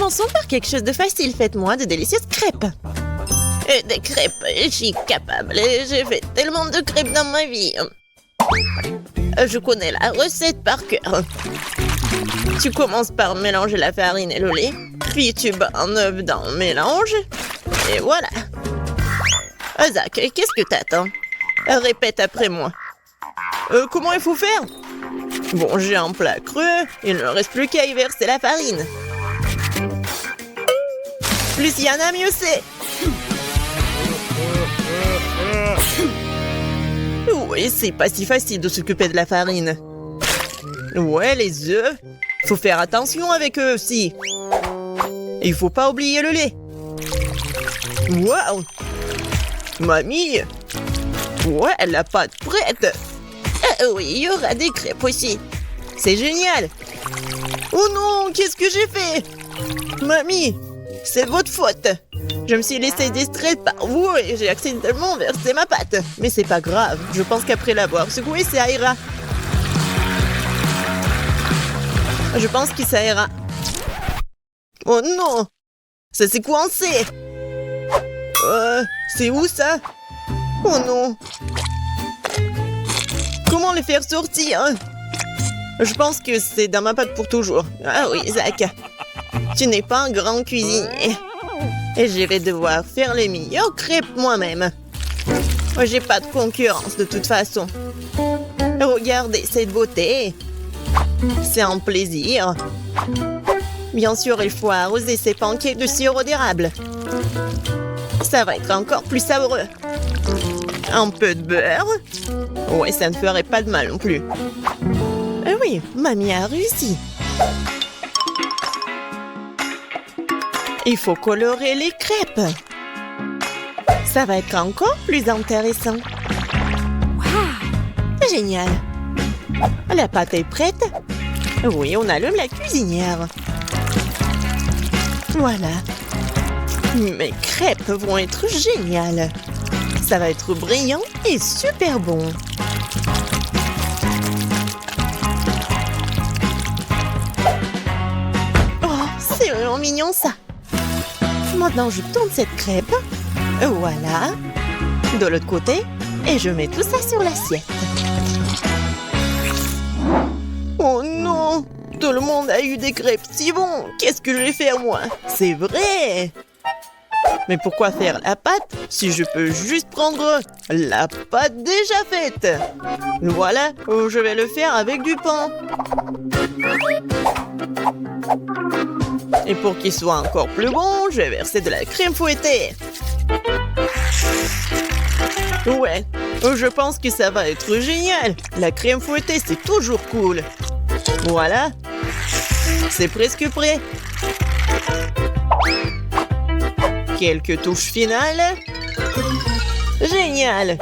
Commençons par quelque chose de facile. Faites-moi de délicieuses crêpes. Des crêpes, je suis capable. J'ai fait tellement de crêpes dans ma vie. Je connais la recette par cœur. Tu commences par mélanger la farine et le lait. Puis tu bats un œuf dans le mélange. Et voilà. Zach, qu'est-ce que t'attends? Répète après moi. Comment il faut faire? Bon, j'ai un plat creux. Il ne reste plus qu'à y verser la farine. Plus il y en a, mieux c'est. Oui, c'est pas si facile de s'occuper de la farine. Ouais, les œufs. Faut faire attention avec eux aussi. Et il faut pas oublier le lait. Waouh! Mamie! Ouais, la pâte prête! Oui, il y aura des crêpes aussi. C'est génial! Oh non, qu'est-ce que j'ai fait? Mamie, c'est votre faute. Je me suis laissée distraire par vous et j'ai accidentellement versé ma pâte. Mais c'est pas grave, je pense qu'après l'avoir secouée, ça ira. Je pense que ça ira. Oh non! Ça s'est coincé! C'est où ça? Oh non! Comment les faire sortir? Je pense que c'est dans ma pâte pour toujours. Ah oui, Zach. Tu n'es pas un grand cuisinier. Et je vais devoir faire les meilleures crêpes moi-même. J'ai pas de concurrence de toute façon. Regardez cette beauté. C'est un plaisir. Bien sûr, il faut arroser ces pancakes de sirop d'érable. Ça va être encore plus savoureux. Un peu de beurre. Ouais, ça ne ferait pas de mal non plus. Oui, mamie a réussi. Il faut colorer les crêpes. Ça va être encore plus intéressant. Wow! Génial. La pâte est prête. Oui, on allume la cuisinière. Voilà. Mes crêpes vont être géniales. Ça va être brillant et super bon. Oh, c'est vraiment mignon ça. Maintenant, je tourne cette crêpe. Voilà. De l'autre côté. Et je mets tout ça sur l'assiette. Oh non! Tout le monde a eu des crêpes si bons. Qu'est-ce que je vais faire moi? C'est vrai! Mais pourquoi faire la pâte si je peux juste prendre la pâte déjà faite? Voilà, je vais le faire avec du pain. Et pour qu'il soit encore plus bon, je vais verser de la crème fouettée. Ouais, je pense que ça va être génial. La crème fouettée, c'est toujours cool. Voilà, c'est presque prêt. Quelques touches finales. Génial!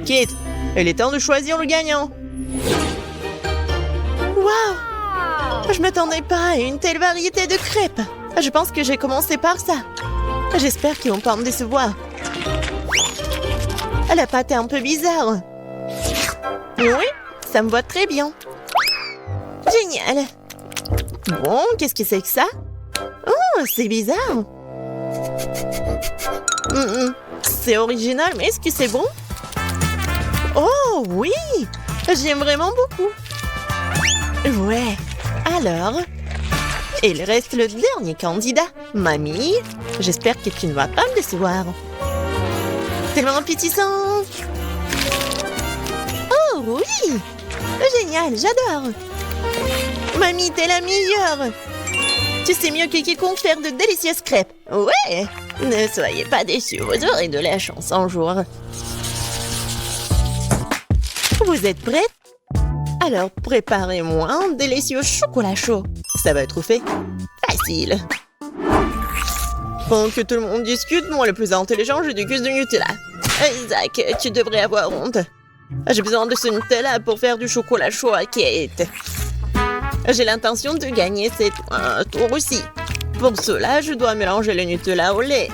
Kate, il est temps de choisir le gagnant. Waouh! Je m'attendais pas à une telle variété de crêpes. Je pense que j'ai commencé par ça. J'espère qu'ils vont pas me décevoir. La pâte est un peu bizarre. Oui, ça me va très bien. Génial! Bon, qu'est-ce que c'est que ça? Oh, c'est bizarre. C'est original, mais est-ce que c'est bon? Oh oui! J'aime vraiment beaucoup. Ouais. Alors, il reste le dernier candidat. Mamie, j'espère que tu ne vas pas me décevoir. Tellement appétissant! Oh oui! Génial, j'adore! Mamie, t'es la meilleure! Tu sais mieux que quiconque faire de délicieuses crêpes. Ouais! Ne soyez pas déçus, vous aurez de la chance un jour. Vous êtes prêtes? Alors préparez-moi un délicieux chocolat chaud. Ça va être fait facile. Pendant que tout le monde discute, moi le plus intelligent, je déguste du Nutella. Isaac, tu devrais avoir honte. J'ai besoin de ce Nutella pour faire du chocolat chaud à Kate. J'ai l'intention de gagner cette tour aussi. Pour cela, je dois mélanger le Nutella au lait.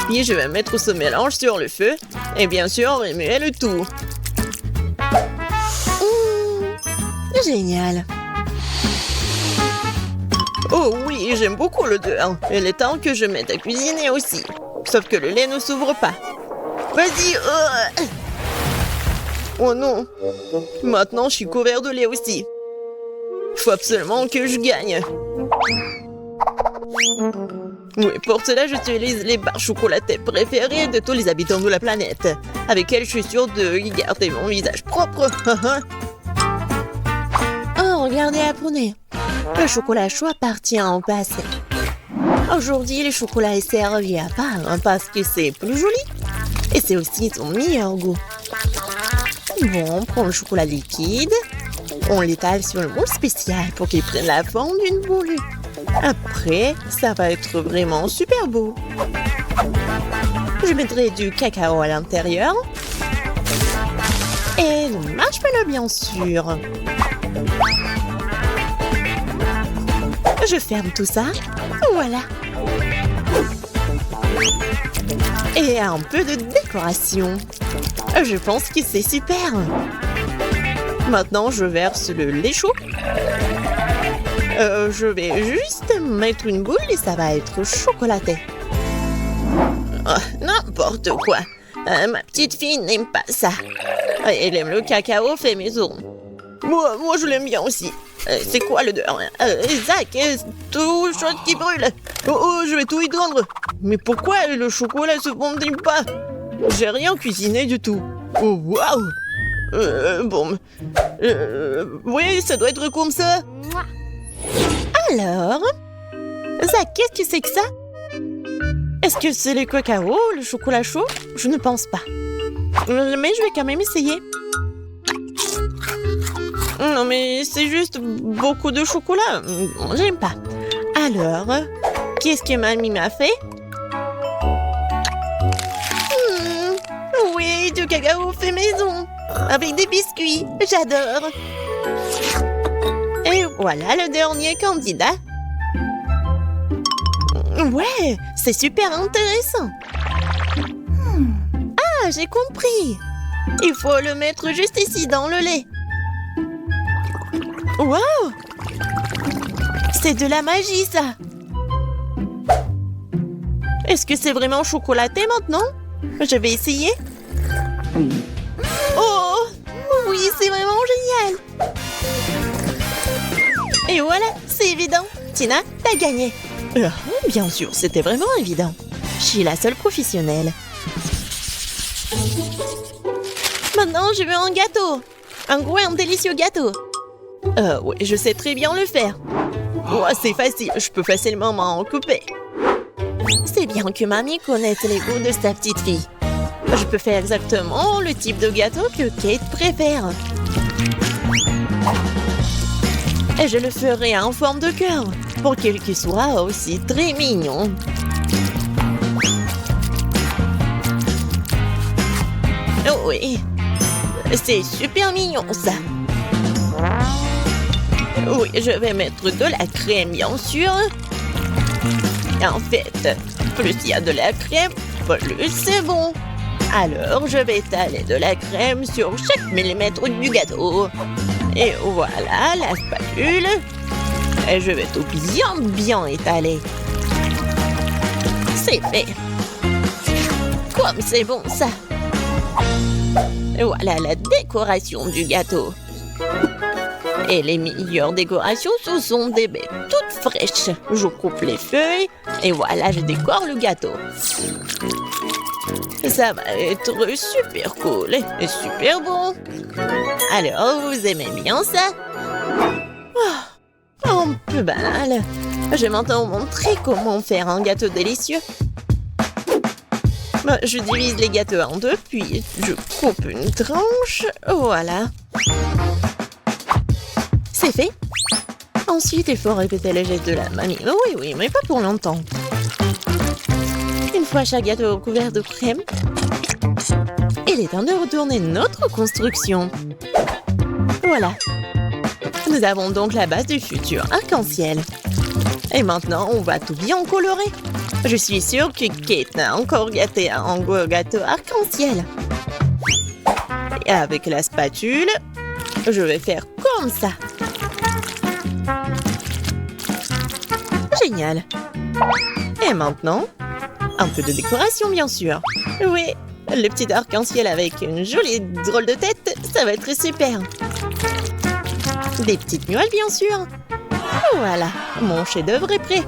Puis je vais mettre ce mélange sur le feu. Et bien sûr, remuer le tout. Génial. Oh oui, j'aime beaucoup l'odeur. Il est temps que je mette à cuisiner aussi. Sauf que le lait ne s'ouvre pas. Vas-y. Oh non. Maintenant, je suis couvert de lait aussi. Faut absolument que je gagne. Oui, pour cela, j'utilise les barres chocolatées préférées de tous les habitants de la planète, avec elles je suis sûre de garder mon visage propre. Oh, regardez, apprenez. Le chocolat chaud appartient au passé. Aujourd'hui, le chocolat est servi à part parce que c'est plus joli et c'est aussi son meilleur goût. Bon, on prend le chocolat liquide, on l'étale sur le moule spécial pour qu'il prenne la forme d'une boule. Après, ça va être vraiment super beau. Je mettrai du cacao à l'intérieur. Et le marshmallow, bien sûr. Je ferme tout ça. Voilà. Et un peu de décoration. Je pense que c'est super. Maintenant, je verse le lait chaud. Je vais juste mettre une boule et ça va être chocolaté. Oh, n'importe quoi. Ma petite fille n'aime pas ça. Elle aime le cacao fait maison. Moi je l'aime bien aussi. C'est quoi l'odeur? Zach, tout chose qui brûle. Oh, je vais tout éteindre. Mais pourquoi le chocolat se fondit pas? J'ai rien cuisiné du tout. Oh, waouh. Bon. Oui, ça doit être comme ça. Alors, Zach, qu'est-ce que c'est que ça? Est-ce que c'est le cacao, le chocolat chaud? Je ne pense pas. Mais je vais quand même essayer. Non, mais c'est juste beaucoup de chocolat. J'aime pas. Alors, qu'est-ce que mamie m'a fait? Oui, du cacao fait maison. Avec des biscuits. J'adore. Et voilà le dernier candidat. Ouais, c'est super intéressant. Ah, j'ai compris. Il faut le mettre juste ici dans le lait. Wow! C'est de la magie, ça. Est-ce que c'est vraiment chocolaté maintenant? Je vais essayer. Oh! Oui, c'est vraiment génial. Et voilà, c'est évident. Tina, t'as gagné. Bien sûr, c'était vraiment évident. Je suis la seule professionnelle. Maintenant, je veux un gâteau. Un gros et un délicieux gâteau. Oui, je sais très bien le faire. Oh, c'est facile, je peux facilement m'en couper. C'est bien que mamie connaisse les goûts de sa petite fille. Je peux faire exactement le type de gâteau que Kate préfère. Et je le ferai en forme de cœur, pour qu'il soit aussi très mignon. Oh oui, c'est super mignon ça. Oui, je vais mettre de la crème, bien sûr. En fait, plus il y a de la crème, plus c'est bon. Alors, je vais étaler de la crème sur chaque millimètre du gâteau. Et voilà la spatule. Et je vais tout bien étaler. C'est fait. Comme c'est bon ça. Et voilà la décoration du gâteau. Et les meilleures décorations, ce sont des baies toutes fraîches. Je coupe les feuilles et voilà, je décore le gâteau. Ça va être super cool et super bon. Alors, vous aimez bien ça? Oh, un peu banal. Je vais maintenant vous montrer comment faire un gâteau délicieux. Je divise les gâteaux en deux, puis je coupe une tranche. Voilà. C'est fait. Ensuite, il faut répéter les gestes de la mamie. Oui, mais pas pour longtemps. Une fois chaque gâteau couvert de crème, il est temps de retourner notre construction. Voilà. Nous avons donc la base du futur arc-en-ciel. Et maintenant, on va tout bien colorer. Je suis sûre que Kate a encore gâté un gros gâteau arc-en-ciel. Et avec la spatule, je vais faire comme ça. génial. Et maintenant, un peu de décoration, bien sûr. Oui, le petit arc-en-ciel avec une jolie drôle de tête, ça va être super. Des petites muelles, bien sûr. Voilà, mon chef-d'œuvre est prêt.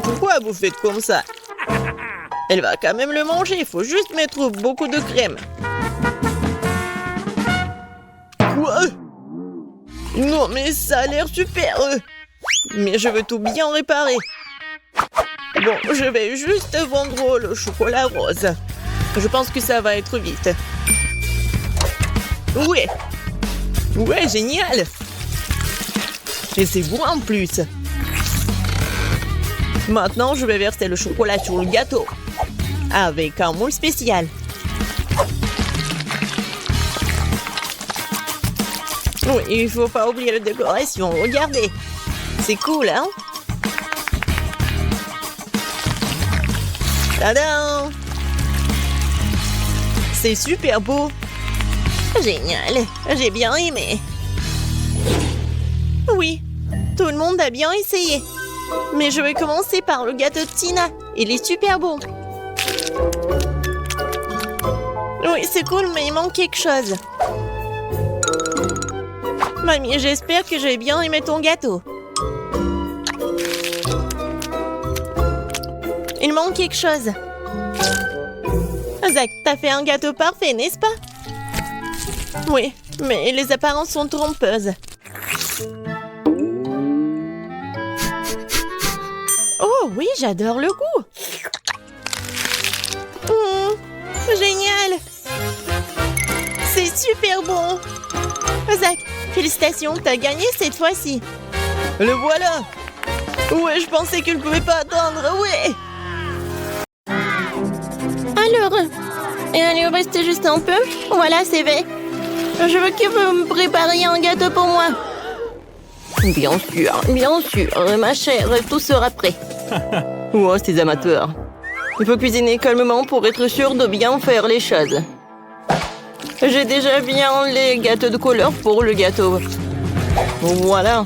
Pourquoi vous faites comme ça? Elle va quand même le manger, il faut juste mettre beaucoup de crème. Quoi? Non, mais ça a l'air super. Mais je veux tout bien réparer. Bon, je vais juste vendre le chocolat rose. Je pense que ça va être vite. Ouais. Ouais, génial. Et c'est bon en plus. Maintenant, je vais verser le chocolat sur le gâteau. Avec un moule spécial. Oui, il faut pas oublier la décoration. Regardez. C'est cool, hein? Tadam! C'est super beau. Génial. J'ai bien aimé. Oui, tout le monde a bien essayé. Mais je vais commencer par le gâteau de Tina. Il est super bon. Oui, c'est cool, mais il manque quelque chose. Mamie, j'espère que j'ai bien aimé ton gâteau. Il manque quelque chose. Zach, t'as fait un gâteau parfait, n'est-ce pas? Oui, mais les apparences sont trompeuses. Oh oui, j'adore le goût. Génial. C'est super bon. Zach, félicitations, t'as gagné cette fois-ci. Le voilà. Ouais, je pensais qu'il ne pouvait pas attendre, ouais. Alors, il reste juste un peu. Voilà, c'est fait. Je veux que vous me prépariez un gâteau pour moi. Bien sûr, ma chère, tout sera prêt. Oh, ces amateurs. Il faut cuisiner calmement pour être sûr de bien faire les choses. J'ai déjà bien les gâteaux de couleur pour le gâteau. Voilà.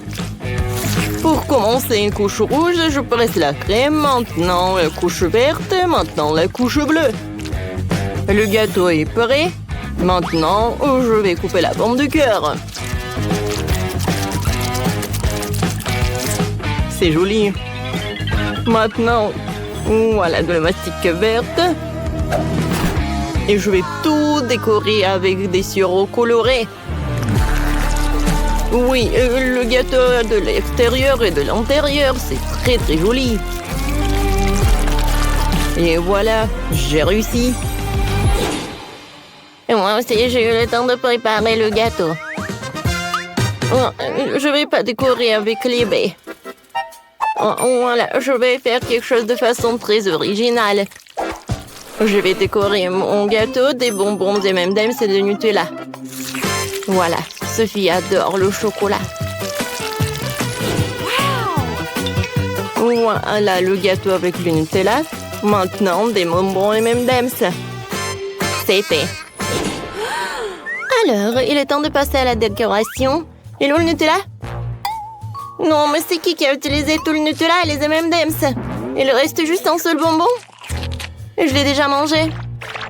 Pour commencer une couche rouge, je presse la crème. Maintenant, la couche verte. Maintenant, la couche bleue. Le gâteau est prêt. Maintenant, je vais couper la forme du cœur. C'est joli. Maintenant, voilà de la mastic verte. Et je vais tout décorer avec des sirops colorés. Oui, le gâteau de l'extérieur et de l'intérieur, c'est très très joli. Et voilà, j'ai réussi. Et moi aussi, j'ai eu le temps de préparer le gâteau. Oh, je vais pas décorer avec les baies. Oh, voilà, je vais faire quelque chose de façon très originale. Je vais décorer mon gâteau des bonbons des M&M's et de Nutella. Voilà, Sophie adore le chocolat. Voilà le gâteau avec le Nutella. Maintenant, des bonbons M&M's. C'est fait. Alors, il est temps de passer à la décoration. Et où le Nutella? Non, mais c'est qui a utilisé tout le Nutella et les M&M's? Il reste juste un seul bonbon? Je l'ai déjà mangé.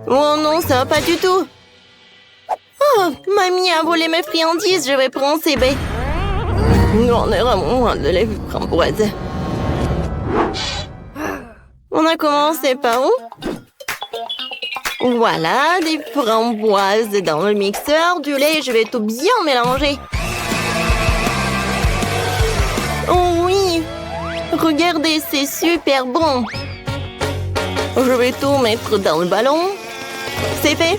Oh non, ça va pas du tout. Oh, mamie a volé mes friandises, je vais prendre ces baies. On est vraiment loin de les framboises. On a commencé par où? Voilà, des framboises dans le mixeur, du lait, je vais tout bien mélanger. Oh oui, regardez, c'est super bon. Je vais tout mettre dans le ballon. C'est fait.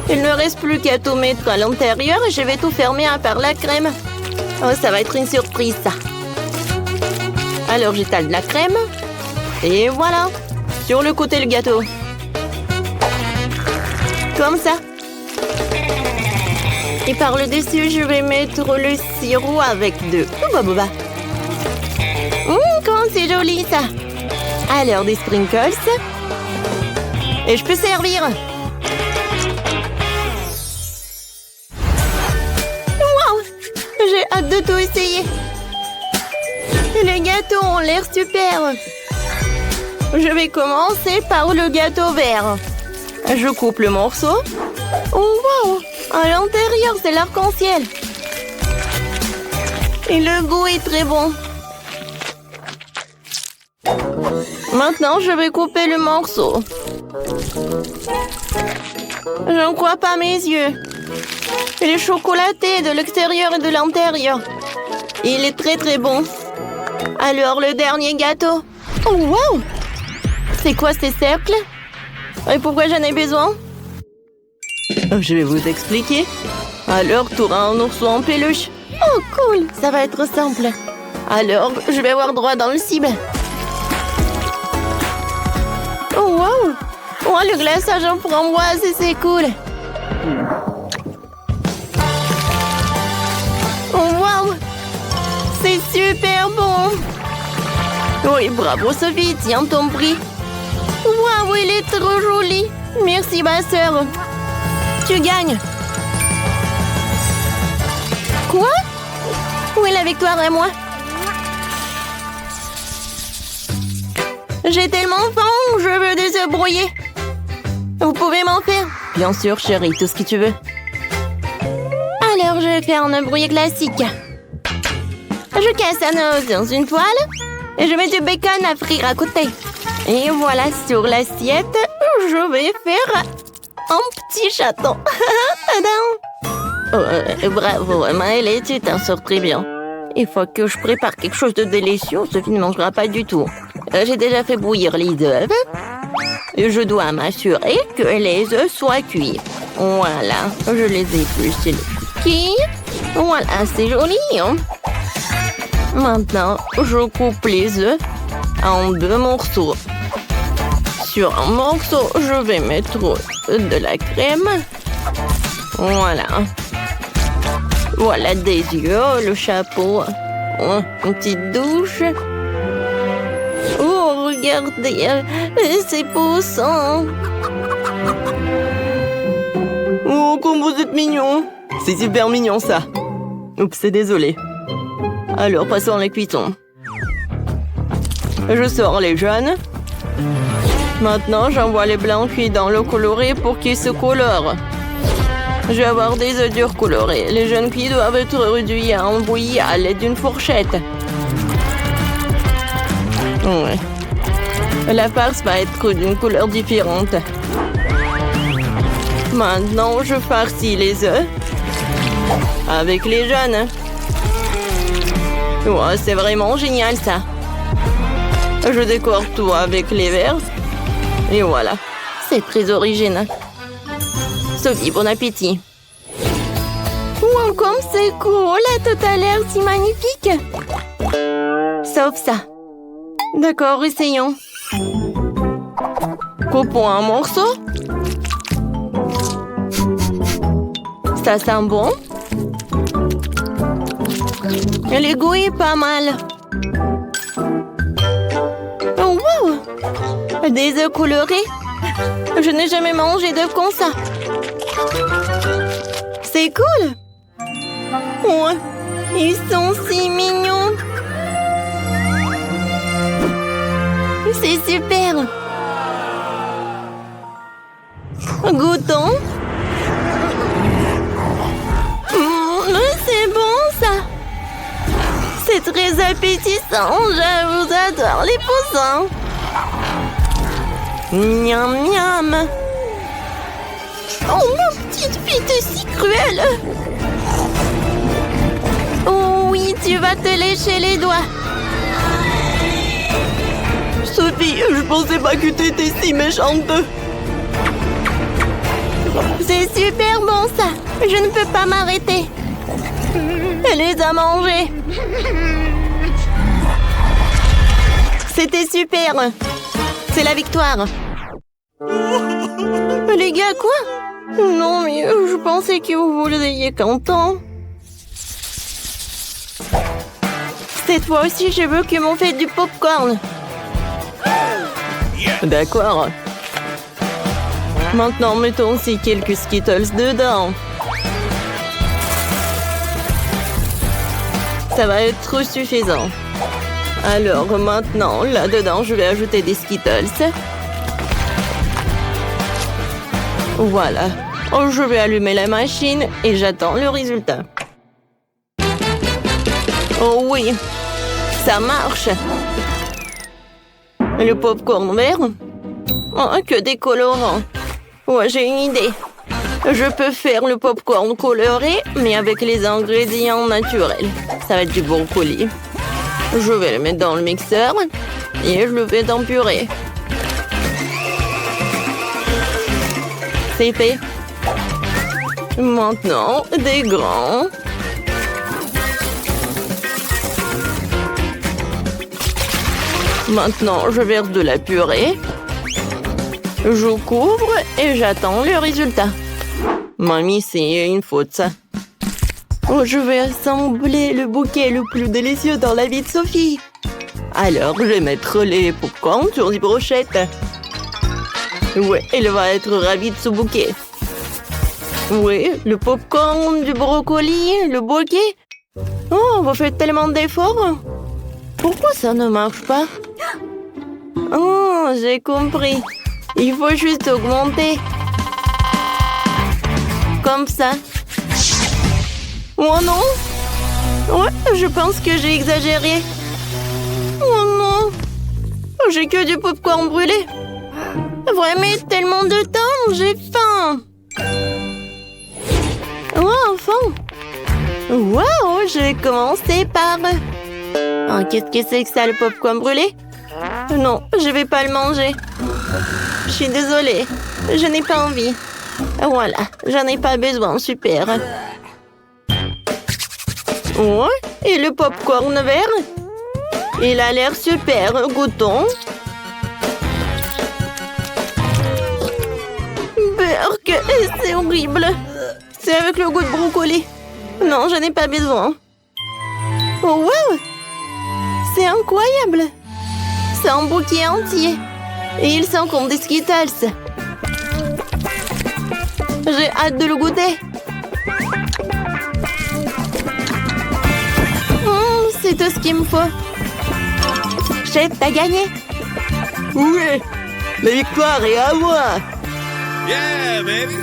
Il ne reste plus qu'à tout mettre à l'intérieur et je vais tout fermer à part la crème. Oh, ça va être une surprise, ça. Alors, j'étale de la crème. Et voilà. Sur le côté, le gâteau. Comme ça. Et par le dessus, je vais mettre le sirop avec de Hubba Bubba. Comment c'est joli, ça. Alors, des sprinkles. Et je peux servir. Wow! J'ai hâte de tout essayer. Les gâteaux ont l'air super. Je vais commencer par le gâteau vert. Je coupe le morceau. Oh, wow! À l'intérieur, c'est l'arc-en-ciel. Et le goût est très bon. Maintenant, je vais couper le morceau. Je ne crois pas mes yeux. Il est chocolaté de l'extérieur et de l'intérieur. Il est très très bon. Alors, le dernier gâteau. Oh, wow! C'est quoi ces cercles? Et pourquoi j'en ai besoin? Je vais vous expliquer. Alors, tu auras un ourson en peluche. Oh, cool! Ça va être simple. Alors, je vais avoir droit dans le cible. Oh, wow! Oh, le glaçage en framboise, c'est cool. Oh, wow! C'est super bon! Oui, bravo Sophie, tiens ton prix. Waouh, il est trop joli. Merci ma sœur. Tu gagnes. Quoi? Où est la victoire à moi? J'ai tellement faim, je veux des œufs brouillés. Vous pouvez m'en faire? Bien sûr, chérie, tout ce que tu veux. Alors, je vais faire un œuf brouillé classique. Je casse un œuf dans une poêle et je mets du bacon à frire à côté. Et voilà, sur l'assiette, je vais faire un petit chaton. Tadam! Bravo, Maëlle, tu t'en sors très bien. Il faut que je prépare quelque chose de délicieux, Sophie ne mangera pas du tout. J'ai déjà fait bouillir les œufs. Et je dois m'assurer que les œufs soient cuits. Voilà, je les épluche les cookies. Voilà, c'est joli. Hein? Maintenant, je coupe les œufs en 2 morceaux. Sur un morceau, je vais mettre de la crème. Voilà. Voilà des yeux, le chapeau. Oh, une petite douche. Oh, regardez, c'est poussant. Oh, comme vous êtes mignon. C'est super mignon, ça. Oups, c'est désolé. Alors, passons à la cuisson. Je sors les jaunes. Maintenant, j'envoie les blancs cuits dans l'eau colorée pour qu'ils se colorent. Je vais avoir des œufs durs colorés. Les jaunes cuits doivent être réduits à en bouillie à l'aide d'une fourchette. Ouais. La farce va être d'une couleur différente. Maintenant, je farcis les œufs avec les jaunes. Ouais, c'est vraiment génial, ça. Je décore tout avec les verts. Et voilà. C'est très original. Sophie, bon appétit. Wow, comme c'est cool, tout a l'air si magnifique. Sauf ça. D'accord, essayons. Coupons un morceau. Ça sent bon. Et le goût est pas mal. Oh, wow! Des œufs colorés. Je n'ai jamais mangé d'œufs comme ça. C'est cool. Ouais, ils sont si mignons. C'est super. Goûtons. C'est bon, ça. C'est très appétissant. Je vous adore les poussins. Miam, miam. Oh, ma petite fille, t'es si cruelle. Oh oui, tu vas te lécher les doigts. Sophie, je pensais pas que t'étais si méchante. C'est super bon, ça. Je ne peux pas m'arrêter. Elle les a mangés. C'était super. C'est la victoire. Les gars, quoi? Non, mais je pensais que vous vouliez content. Cette fois aussi, je veux qu'ils m'ont fait du popcorn. D'accord. Maintenant, mettons aussi quelques Skittles dedans. Ça va être suffisant. Alors maintenant, là-dedans, je vais ajouter des Skittles. Voilà. Oh, je vais allumer la machine et j'attends le résultat. Oh oui, ça marche. Le popcorn vert? Oh, que des colorants. Ouais, j'ai une idée. Je peux faire le popcorn coloré, mais avec les ingrédients naturels. Ça va être du brocoli. Je vais le mettre dans le mixeur et je le fais en purée. C'est fait. Maintenant, des grands. Maintenant, je verse de la purée. Je couvre et j'attends le résultat. Mamie, c'est une faute, ça. Oh, je vais assembler le bouquet le plus délicieux dans la vie de Sophie. Alors, je vais mettre les popcorn sur des brochettes. Ouais, elle va être ravie de ce bouquet. Oui, le popcorn, du brocoli, le bouquet. Oh, vous faites tellement d'efforts. Pourquoi ça ne marche pas? Oh, j'ai compris. Il faut juste augmenter. Comme ça. Oh non! Ouais, je pense que j'ai exagéré. Oh non! J'ai que du popcorn brûlé. Vraiment tellement de temps, j'ai faim. Oh, enfin! Wow, je vais commencer par... Oh, qu'est-ce que c'est que ça, le popcorn brûlé? Non, je vais pas le manger. Je suis désolée, je n'ai pas envie. Voilà, j'en ai pas besoin, super. Ouais, et le popcorn vert? Il a l'air super, goûtons. Berk, c'est horrible. C'est avec le goût de brocoli. Non, je n'ai pas besoin. Oh, wow! C'est incroyable! C'est un bouquet entier. Et il sent comme des Skittles. J'ai hâte de le goûter. C'est tout ce qu'il me faut. Chef, t'as gagné. Oui, la victoire est à moi. Yeah, baby!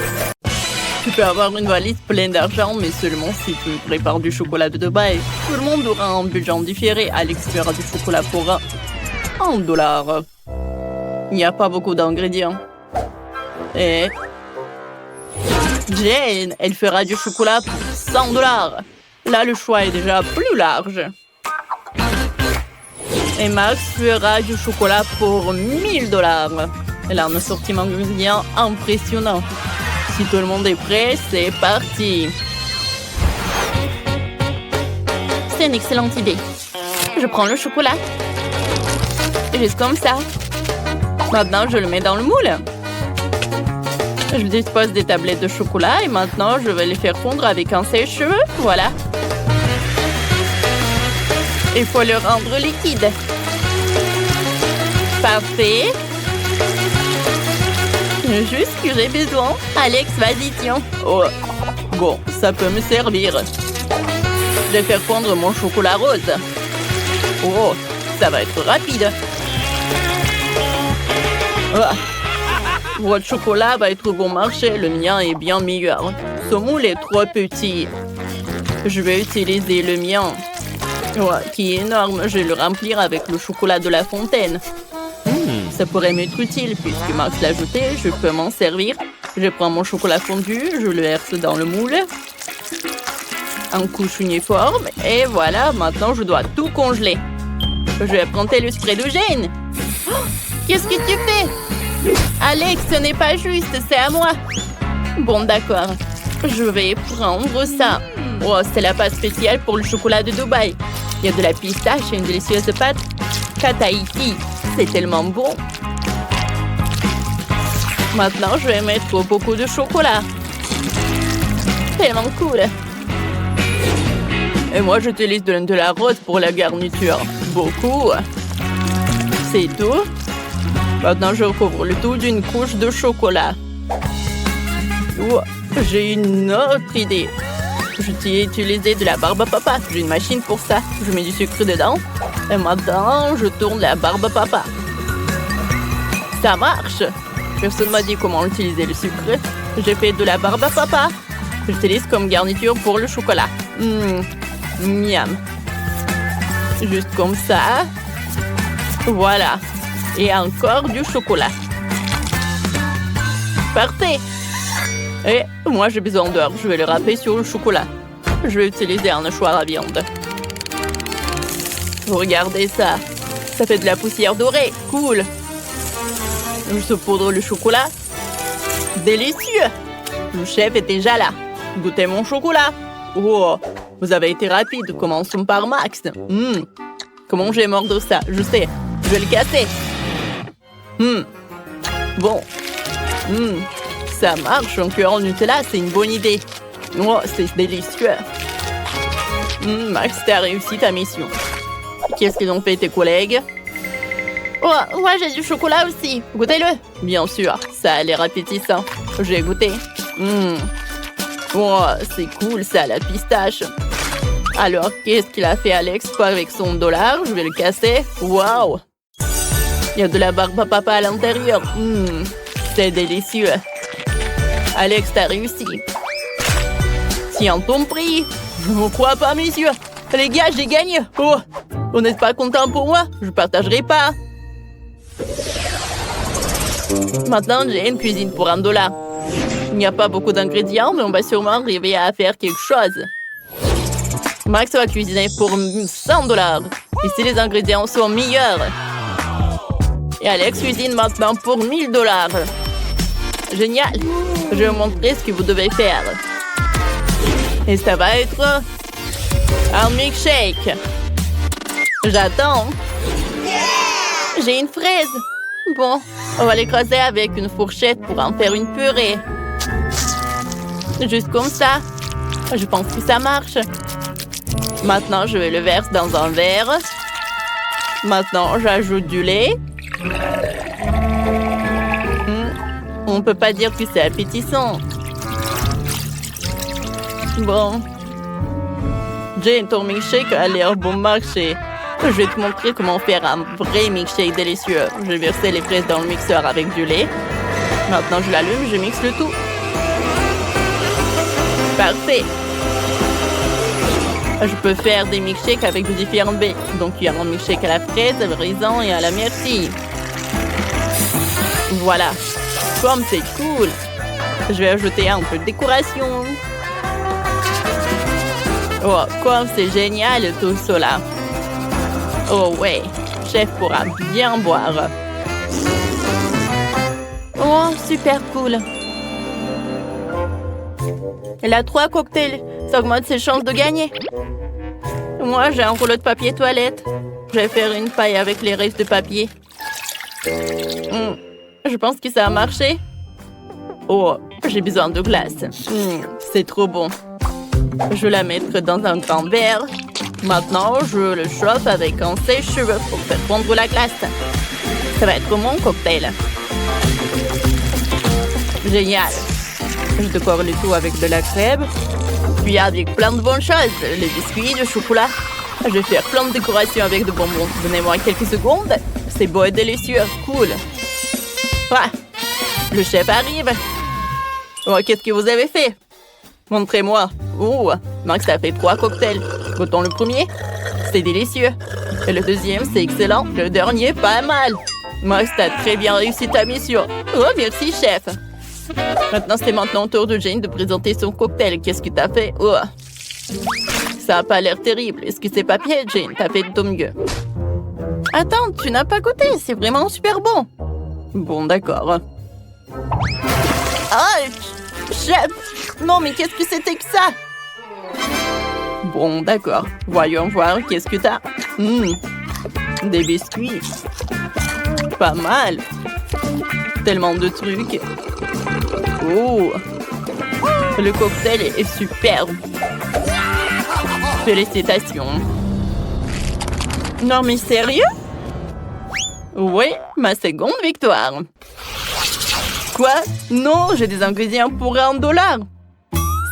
Tu peux avoir une valise pleine d'argent, mais seulement si tu prépares du chocolat de Dubaï. Tout le monde aura un budget différé. Alex fera du chocolat pour $1. Il n'y a pas beaucoup d'ingrédients. Et Jane, elle fera du chocolat pour $100. Là, le choix est déjà plus large. Et Max fera du chocolat pour $1000. Elle a un assortiment d'ingrédients impressionnant. Si tout le monde est prêt, c'est parti. C'est une excellente idée. Je prends le chocolat. Juste comme ça. Maintenant, je le mets dans le moule. Je dispose des tablettes de chocolat et maintenant, je vais les faire fondre avec un sèche-cheveux. Voilà. Il faut le rendre liquide. Parfait. Juste ce que j'ai besoin. Alex, vas-y, tiens. Oh, bon, ça peut me servir. Je vais faire fondre mon chocolat rose. Oh, ça va être rapide. Ah. Votre chocolat va être bon marché. Le mien est bien meilleur. Ce moule est trop petit. Je vais utiliser le mien. Ouais, qui est énorme. Je vais le remplir avec le chocolat de la fontaine. Ça pourrait m'être utile puisque Max l'a ajouté. Je peux m'en servir. Je prends mon chocolat fondu, je le verse dans le moule. En couche uniforme. Et voilà, maintenant je dois tout congeler. Je vais prendre le spray de Jane. Oh, qu'est-ce que tu fais? Alex, ce n'est pas juste, c'est à moi. Bon, d'accord. Je vais prendre ça. Oh, c'est la pâte spéciale pour le chocolat de Dubaï. Il y a de la pistache et une délicieuse pâte Tahiti. C'est tellement bon. Maintenant, je vais mettre beaucoup de chocolat. Tellement cool. Et moi, j'utilise de la rose pour la garniture. Beaucoup. C'est tout. Maintenant, je recouvre le tout d'une couche de chocolat. Oh, j'ai une autre idée. Je t'ai utilisé de la barbe à papa. J'ai une machine pour ça. Je mets du sucre dedans. Et maintenant, je tourne la barbe à papa. Ça marche. Personne m'a dit comment utiliser le sucre. J'ai fait de la barbe à papa. J'utilise comme garniture pour le chocolat. Miam. Juste comme ça. Voilà. Et encore du chocolat. Parfait. Et moi, j'ai besoin d'heures. Je vais le râper sur le chocolat. Je vais utiliser un hachoir à viande. Regardez ça. Ça fait de la poussière dorée. Cool. Je saupoudre le chocolat. Délicieux. Le chef est déjà là. Goûtez mon chocolat. Oh, vous avez été rapide. Commençons par Max. Comment j'ai mordre ça? Je sais. Je vais le casser. Bon. Ça marche. Un cœur en Nutella, c'est une bonne idée. Oh, c'est délicieux. Max, tu as réussi ta mission. Qu'est-ce qu'ils ont fait tes collègues? Oh, ouais, j'ai du chocolat aussi. Goûtez-le. Bien sûr, ça a l'air appétissant. J'ai goûté. Oh, c'est cool ça, la pistache. Alors, qu'est-ce qu'il a fait Alex avec son dollar? Je vais le casser. Waouh! Il y a de la barbe à papa à l'intérieur. C'est délicieux. Alex, t'as réussi. Tiens ton prix. Je ne crois pas, messieurs. Les gars, j'ai gagné. Oh, vous n'êtes pas content pour moi? Je ne partagerai pas. Maintenant, j'ai une cuisine pour $1. Il n'y a pas beaucoup d'ingrédients, mais on va sûrement arriver à faire quelque chose. Max va cuisiner pour $100. Ici, les ingrédients sont meilleurs. Et Alex cuisine maintenant pour $1000. Génial. Je vais vous montrer ce que vous devez faire. Et ça va être un milkshake. J'attends. J'ai une fraise. Bon, on va l'écraser avec une fourchette pour en faire une purée. Juste comme ça. Je pense que ça marche. Maintenant, je vais le verser dans un verre. Maintenant, j'ajoute du lait. On ne peut pas dire que c'est appétissant. Bon. Jane, ton milkshake a l'air bon marché. Je vais te montrer comment faire un vrai milkshake délicieux. Je vais verser les fraises dans le mixeur avec du lait. Maintenant, je l'allume, je mixe le tout. Parfait. Je peux faire des milkshakes avec de différents baies. Donc, il y a un milkshake à la fraise, à la raisin et à la myrtille. Voilà. Comme c'est cool. Je vais ajouter un peu de décoration. Oh, comme c'est génial tout cela. Oh ouais, chef pourra bien boire. Oh, super cool. Elle a 3 cocktails. Ça augmente ses chances de gagner. Moi, j'ai un rouleau de papier toilette. Je vais faire une paille avec les restes de papier. Je pense que ça a marché. Oh, j'ai besoin de glace. C'est trop bon. Je vais la mettre dans un grand verre. Maintenant, je le chauffe avec un sèche-cheveux pour faire fondre la glace. Ça va être mon cocktail. Génial. Je décore le tout avec de la crème. Puis avec plein de bonnes choses. Les biscuits, le chocolat. Je vais faire plein de décorations avec de bonbons. Donnez-moi quelques secondes. C'est beau et délicieux. Cool. Ah, le chef arrive. Oh, qu'est-ce que vous avez fait? Montrez-moi. Oh, Max a fait 3 cocktails. Goûtons le premier. C'est délicieux. Et le deuxième, c'est excellent. Le dernier, pas mal. Max, t'as très bien réussi ta mission. Oh, merci, chef. Maintenant, c'est maintenant au tour de Jane de présenter son cocktail. Qu'est-ce que t'as fait? Oh, ça a pas l'air terrible. Est-ce que c'est papier, Jane? T'as fait de ton mieux. Attends, tu n'as pas goûté. C'est vraiment super bon. Bon, d'accord. Ah, chef! Non, mais qu'est-ce que c'était que ça? Bon, d'accord. Voyons voir, qu'est-ce que t'as? Des biscuits. Pas mal. Tellement de trucs. Oh! Le cocktail est superbe. Félicitations. Non, mais sérieux? Oui, ma seconde victoire. Quoi? Non, j'ai des ingrédients pour $1.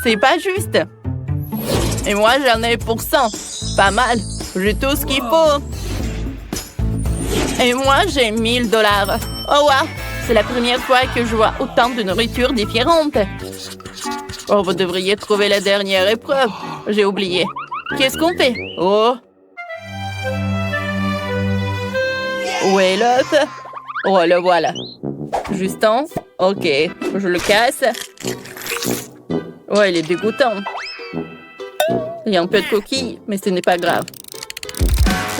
C'est pas juste. Et moi, j'en ai pour 100. Pas mal. J'ai tout ce qu'il faut. Et moi, j'ai 1000 $. Oh wow! C'est la première fois que je vois autant de nourriture différente. Oh, vous devriez trouver la dernière épreuve. J'ai oublié. Qu'est-ce qu'on fait? Oh! Où est l'œuf? Oh, le voilà. Justin? Ok, je le casse. Oh, il est dégoûtant. Il y a un peu de coquille, mais ce n'est pas grave.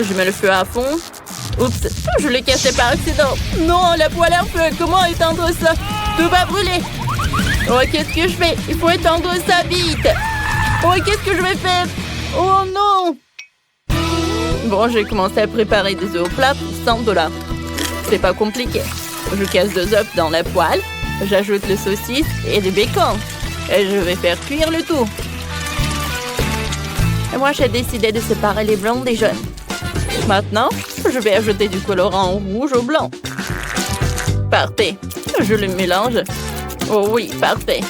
Je mets le feu à fond. Oups, je l'ai cassé par accident. Non, la poêle à feu, comment éteindre ça? Tout va brûler. Oh, qu'est-ce que je fais? Il faut éteindre ça vite. Oh, qu'est-ce que je vais faire? Oh non! Bon, j'ai commencé à préparer des œufs au plat pour 100 $. C'est pas compliqué. Je casse 2 œufs dans la poêle. J'ajoute le saucisse et le bacon. Et je vais faire cuire le tout. Et moi, j'ai décidé de séparer les blancs des jaunes. Maintenant, je vais ajouter du colorant rouge au blanc. Parfait. Je le mélange. Oh oui, parfait.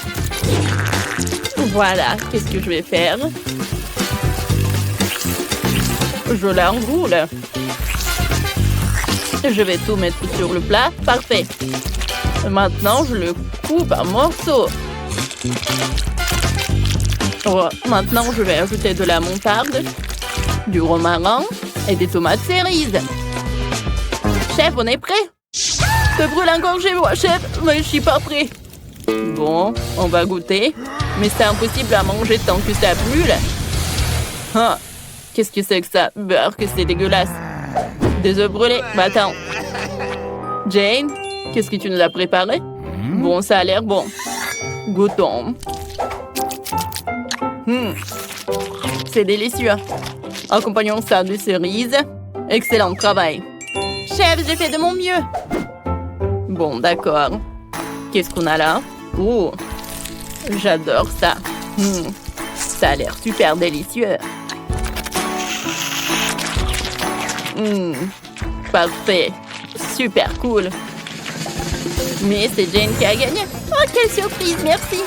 Voilà, qu'est-ce que je vais faire? Je l'enroule. Je vais tout mettre sur le plat. Parfait. Maintenant, je le coupe en morceaux. Oh, maintenant, je vais ajouter de la moutarde, du romarin et des tomates cerises. Chef, on est prêt? Ça brûle encore chez moi, chef, mais je suis pas prêt. Bon, on va goûter. Mais c'est impossible à manger tant que ça brûle. Ah, qu'est-ce que c'est que ça? Beurre, que c'est dégueulasse. Des œufs brûlés. Bah attends. Jane, qu'est-ce que tu nous as préparé? Bon, ça a l'air bon. Goûtons. C'est délicieux. Accompagnons ça de cerises. Excellent travail. Chef, j'ai fait de mon mieux. Bon, d'accord. Qu'est-ce qu'on a là? Oh, j'adore ça. Ça a l'air super délicieux. Parfait. Super cool. Mais c'est Jane qui a gagné. Oh, quelle surprise, merci.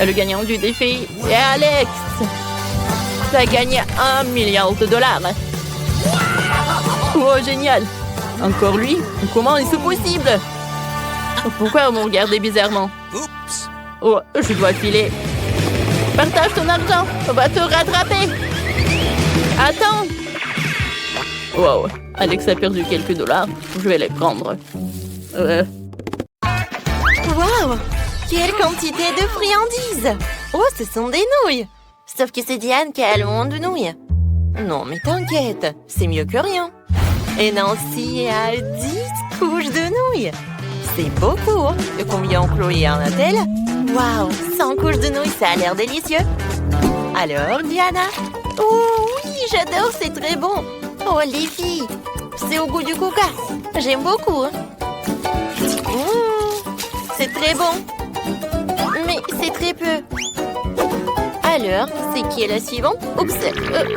Le gagnant du défi est Alex. Ça a gagné $1 milliard. Oh, génial. Encore lui? Comment est-ce possible? Pourquoi vous me regardez bizarrement? Oups. Oh, je dois filer. Partage ton argent. On va te rattraper. Attends. Wow. Alex a perdu quelques $. Je vais les prendre. Wow! Quelle quantité de friandises! Oh, ce sont des nouilles! Sauf que c'est Diane qui a le monde de nouilles. Non, mais t'inquiète, c'est mieux que rien. Et Nancy a 10 couches de nouilles. C'est beaucoup. Et combien Chloé en a-t-elle? Wow, 100 couches de nouilles, ça a l'air délicieux. Alors, Diana? Oh oui, j'adore, c'est très bon. Oh, les filles, c'est au goût du coca. J'aime beaucoup. C'est très bon. Mais c'est très peu. Alors, c'est qui est la suivante? Oups,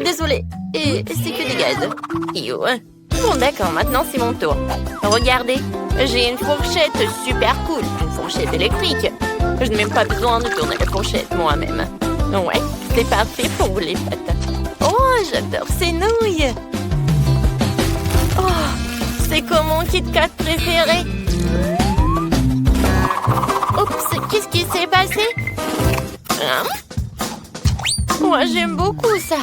désolée. Et c'est que des gaz. Yo. Bon, d'accord, maintenant c'est mon tour. Regardez, j'ai une fourchette super cool. Une fourchette électrique. Je n'ai même pas besoin de tourner la fourchette moi-même. Ouais, c'est parfait pour les pâtes. Oh, j'adore ces nouilles. Oh, c'est comme mon Kit Kat préféré. Oups, qu'est-ce qui s'est passé? Moi, j'aime beaucoup ça.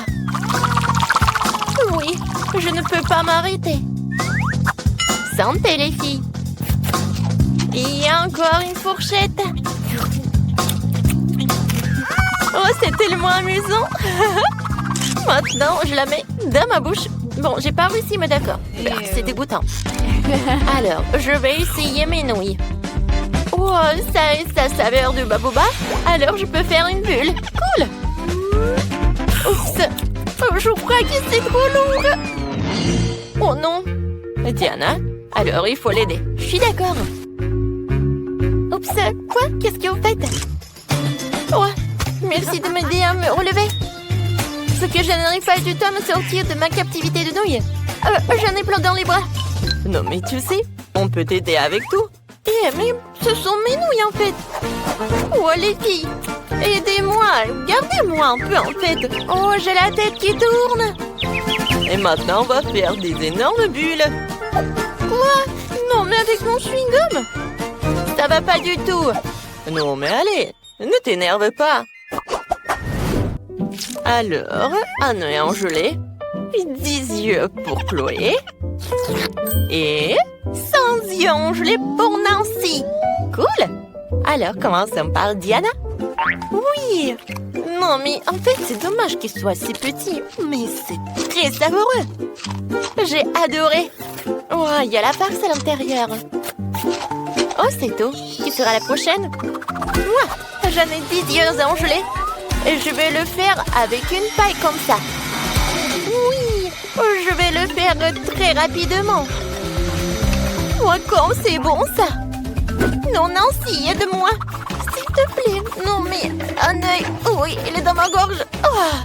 Oui, je ne peux pas m'arrêter. Santé, les filles. Il y a encore une fourchette. Oh, c'est tellement amusant. Maintenant, je la mets dans ma bouche. Bon, j'ai pas réussi, mais d'accord. C'est dégoûtant. Alors, je vais essayer mes nouilles. Oh, ça a sa saveur de baboba. Alors, je peux faire une bulle. Cool. Oups. Oh, je crois que c'est trop lourd. Oh non. Diana, alors il faut l'aider. Je suis d'accord. Oups. Quoi? Qu'est-ce que vous faites? Oh, merci de m'aider à me relever. Ce que je n'arrive pas du tout à me sortir de ma captivité de nouilles. J'en ai plein dans les bras. Non, mais tu sais, on peut t'aider avec tout. Mais ce sont mes nouilles, en fait. Oh, les filles, aidez-moi. Gardez-moi un peu, en fait. Oh, j'ai la tête qui tourne. Et maintenant, on va faire des énormes bulles. Quoi? Non, mais avec mon chewing-gum? Ça va pas du tout. Non, mais allez, ne t'énerve pas. Alors, un œil en gelée, 10 yeux pour Chloé et 100 yeux en gelée pour Nancy. Cool. Alors, commençons par Diana. Oui. Non, mais en fait, c'est dommage qu'il soit si petit, mais c'est très savoureux. J'ai adoré. Oh, il y a la farce à l'intérieur. Oh, c'est tout. Qui sera la prochaine? Moi, j'en ai 10 yeux en gelée. Et je vais le faire avec une paille comme ça. Oui, je vais le faire très rapidement. Oh, comme c'est bon ça. Non, Nancy, aide-moi. S'il te plaît. Non, mais un œil. Oui, il est dans ma gorge. Oh.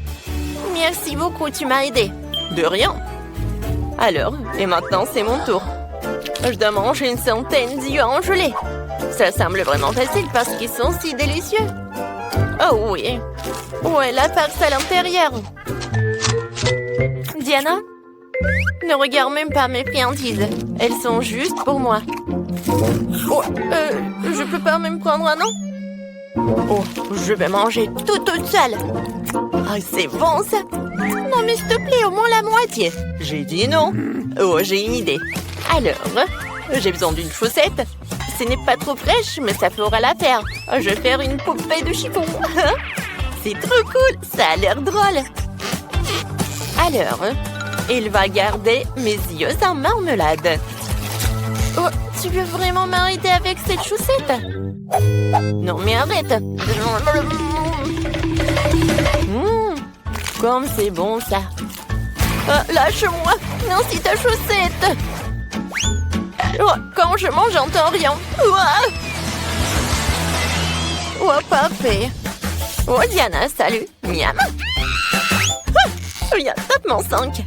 Merci beaucoup, tu m'as aidé. De rien. Alors, et maintenant, c'est mon tour. Je dois manger une centaine d'yeux en gelée. Ça semble vraiment facile parce qu'ils sont si délicieux. Oh oui. Ouais, la farce à l'intérieur. Diana, ne regarde même pas mes friandises. Elles sont juste pour moi. Oh, je peux pas même prendre un nom? Oh, je vais manger toute seule. Ah, c'est bon ça. Non, mais s'il te plaît, au moins la moitié. J'ai dit non. Oh, j'ai une idée. Alors, j'ai besoin d'une chaussette. Ce n'est pas trop fraîche, mais ça fera l'affaire. Je vais faire une poupée de chiffon. C'est trop cool, ça a l'air drôle. Alors, il va garder mes yeux en marmelade. Oh, tu veux vraiment m'arrêter avec cette chaussette? Non, mais arrête. Comme c'est bon, ça. Lâche-moi. Non, c'est ta chaussette. Oh, quand je mange, j'entends rien. Oh, parfait. Oh, Diana, salut. Miam. Viens, tape-moi 5.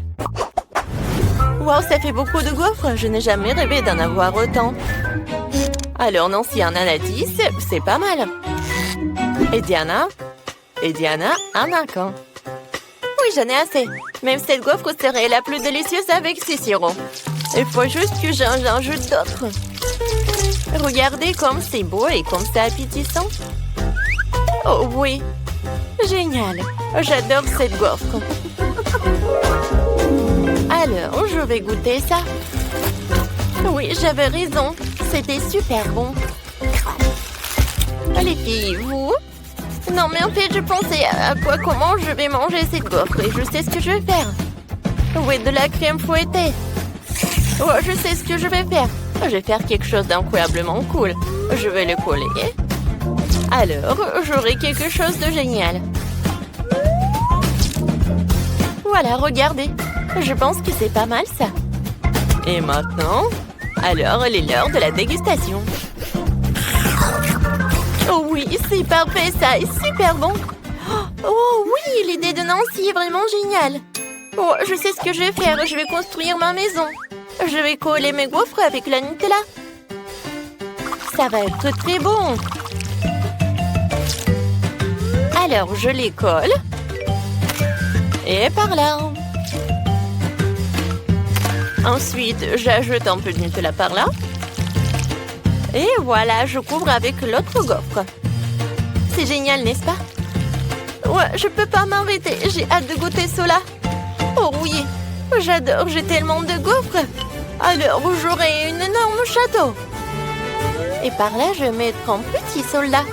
Wow, ça fait beaucoup de gaufres. Je n'ai jamais rêvé d'en avoir autant. Alors, Nancy en a 10, c'est pas mal. Et Diana, en a quand? Oui, j'en ai assez. Même cette gaufre serait la plus délicieuse avec ces sirops. Il faut juste que j'en ajoute d'autres. Regardez comme c'est beau et comme c'est appétissant. Oh oui, génial. J'adore cette gaufre. Alors, je vais goûter ça. Oui, j'avais raison. C'était super bon. Les filles, vous? Non, mais en fait, je pensais à comment je vais manger cette gaufre et je sais ce que je vais faire. Oui, de la crème fouettée. Oh, je sais ce que je vais faire. Je vais faire quelque chose d'incroyablement cool. Je vais le coller. Alors, j'aurai quelque chose de génial. Voilà, regardez. Je pense que c'est pas mal, ça. Et maintenant, alors, il est l'heure de la dégustation. Oh oui, c'est parfait, ça est super bon. Oh oui, l'idée de Nancy est vraiment géniale. Oh, je sais ce que je vais faire. Je vais construire ma maison. Je vais coller mes gaufres avec la Nutella. Ça va être très bon. Alors, je les colle. Et par là. Ensuite, j'ajoute un peu de Nutella par là. Et voilà, je couvre avec l'autre gaufre. C'est génial, n'est-ce pas? Ouais, je peux pas m'arrêter. J'ai hâte de goûter cela. Oh oui, j'adore, j'ai tellement de gaufres. Alors, j'aurai un énorme château. Et par là, je vais mettre un petit soldat.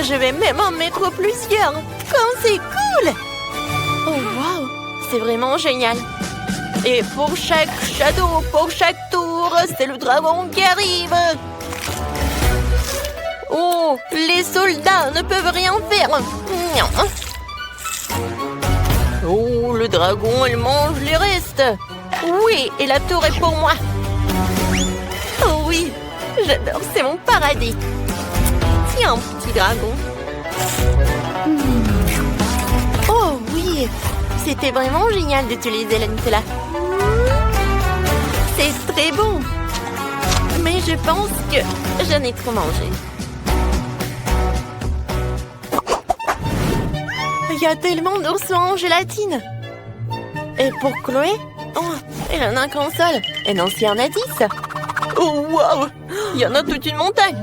Je vais même en mettre plusieurs. Comme c'est cool! Oh, wow! C'est vraiment génial. Et pour chaque château, pour chaque tour, c'est le dragon qui arrive. Oh, les soldats ne peuvent rien faire. Oh, le dragon, il mange les restes. Oui, et la tour est pour moi. Oh oui, j'adore, c'est mon paradis. Tiens, petit dragon. Oh oui, c'était vraiment génial d'utiliser la Nutella. C'est très bon. Mais je pense que j'en ai trop mangé. Il y a tellement d'oursons en gélatine. Et pour Chloé? Oh, il en a qu'un seul. Et Nancy en a 10. Oh, wow! Il y en a toute une montagne.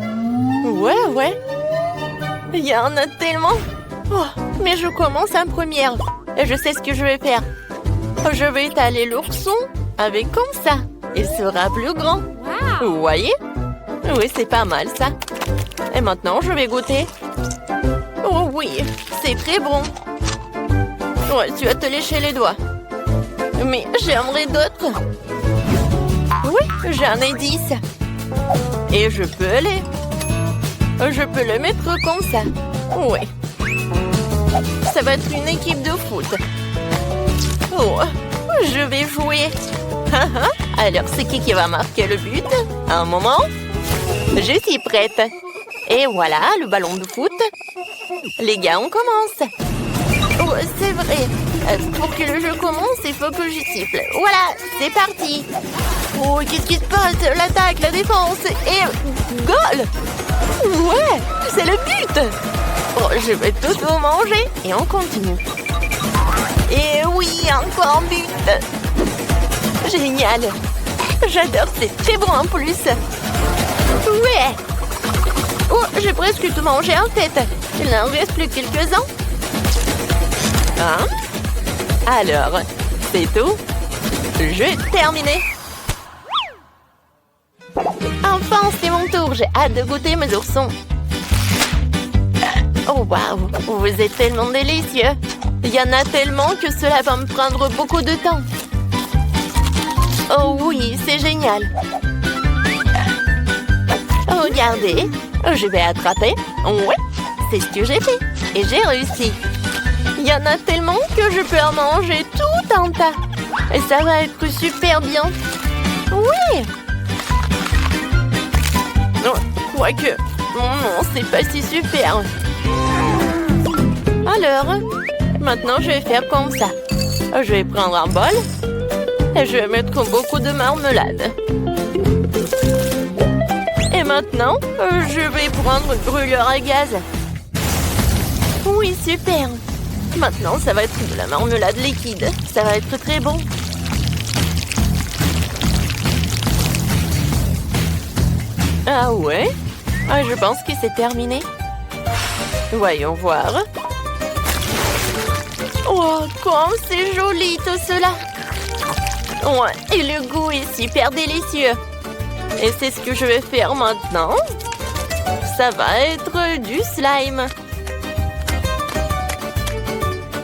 Ouais. Il y en a tellement. Oh, mais je commence en première. Et je sais ce que je vais faire. Je vais étaler l'ourson avec comme ça. Il sera plus grand. Vous voyez? Oui, c'est pas mal ça. Et maintenant, je vais goûter. Oh oui, c'est très bon. Ouais, tu vas te lécher les doigts. Mais j'aimerais d'autres. Oui, j'en ai 10. Et je peux le mettre comme ça. Oui. Ça va être une équipe de foot. Oh, je vais jouer. Alors, c'est qui va marquer le but? Un moment. Je suis prête. Et voilà, le ballon de foot. Les gars, on commence. Oh, c'est vrai. Pour que le jeu commence, il faut que j'y siffle. Voilà, c'est parti. Oh, qu'est-ce qui se passe? L'attaque, la défense et... goal! Ouais, c'est le but. Oh, je vais tout vous manger. Et on continue. Et oui, encore un but. Génial. J'adore, c'est très bon en plus. Ouais. Oh, j'ai presque tout mangé en tête. Il n'en reste plus quelques-uns. Hein? Alors, c'est tout. Jeu terminé. Enfin, c'est mon tour. J'ai hâte de goûter mes oursons. Oh, waouh. Vous êtes tellement délicieux. Il y en a tellement que cela va me prendre beaucoup de temps. Oh oui, c'est génial. Regardez, je vais attraper. Ouais, c'est ce que j'ai fait. Et j'ai réussi. Il y en a tellement que je peux en manger tout un tas. Et ça va être super bien. Oui. Oh, quoique, non, c'est pas si super. Alors, maintenant je vais faire comme ça. Je vais prendre un bol. Et je vais mettre beaucoup de marmelade. Et maintenant, je vais prendre le brûleur à gaz. Oui, super. Maintenant, ça va être de la marmelade liquide. Ça va être très bon. Ah ouais? Je pense que c'est terminé. Voyons voir. Oh, comme c'est joli tout cela. Ouais, et le goût est super délicieux. Et c'est ce que je vais faire maintenant. Ça va être du slime.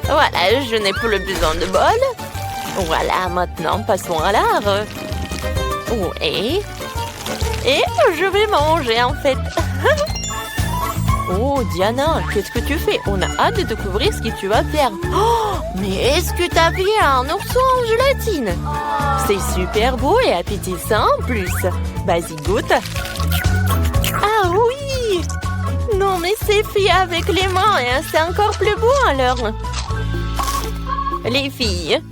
Voilà, je n'ai plus besoin de bol. Voilà, maintenant, passons à l'art. Oui. Et je vais manger, en fait. Oh, Diana, qu'est-ce que tu fais? On a hâte de découvrir ce que tu vas faire. Oh, mais est-ce que t'as vu un ourson en gélatine? C'est super beau et appétissant en plus. Vas-y, goûte. Ah oui! Non, mais c'est fait avec les mains et c'est encore plus beau alors. Les filles,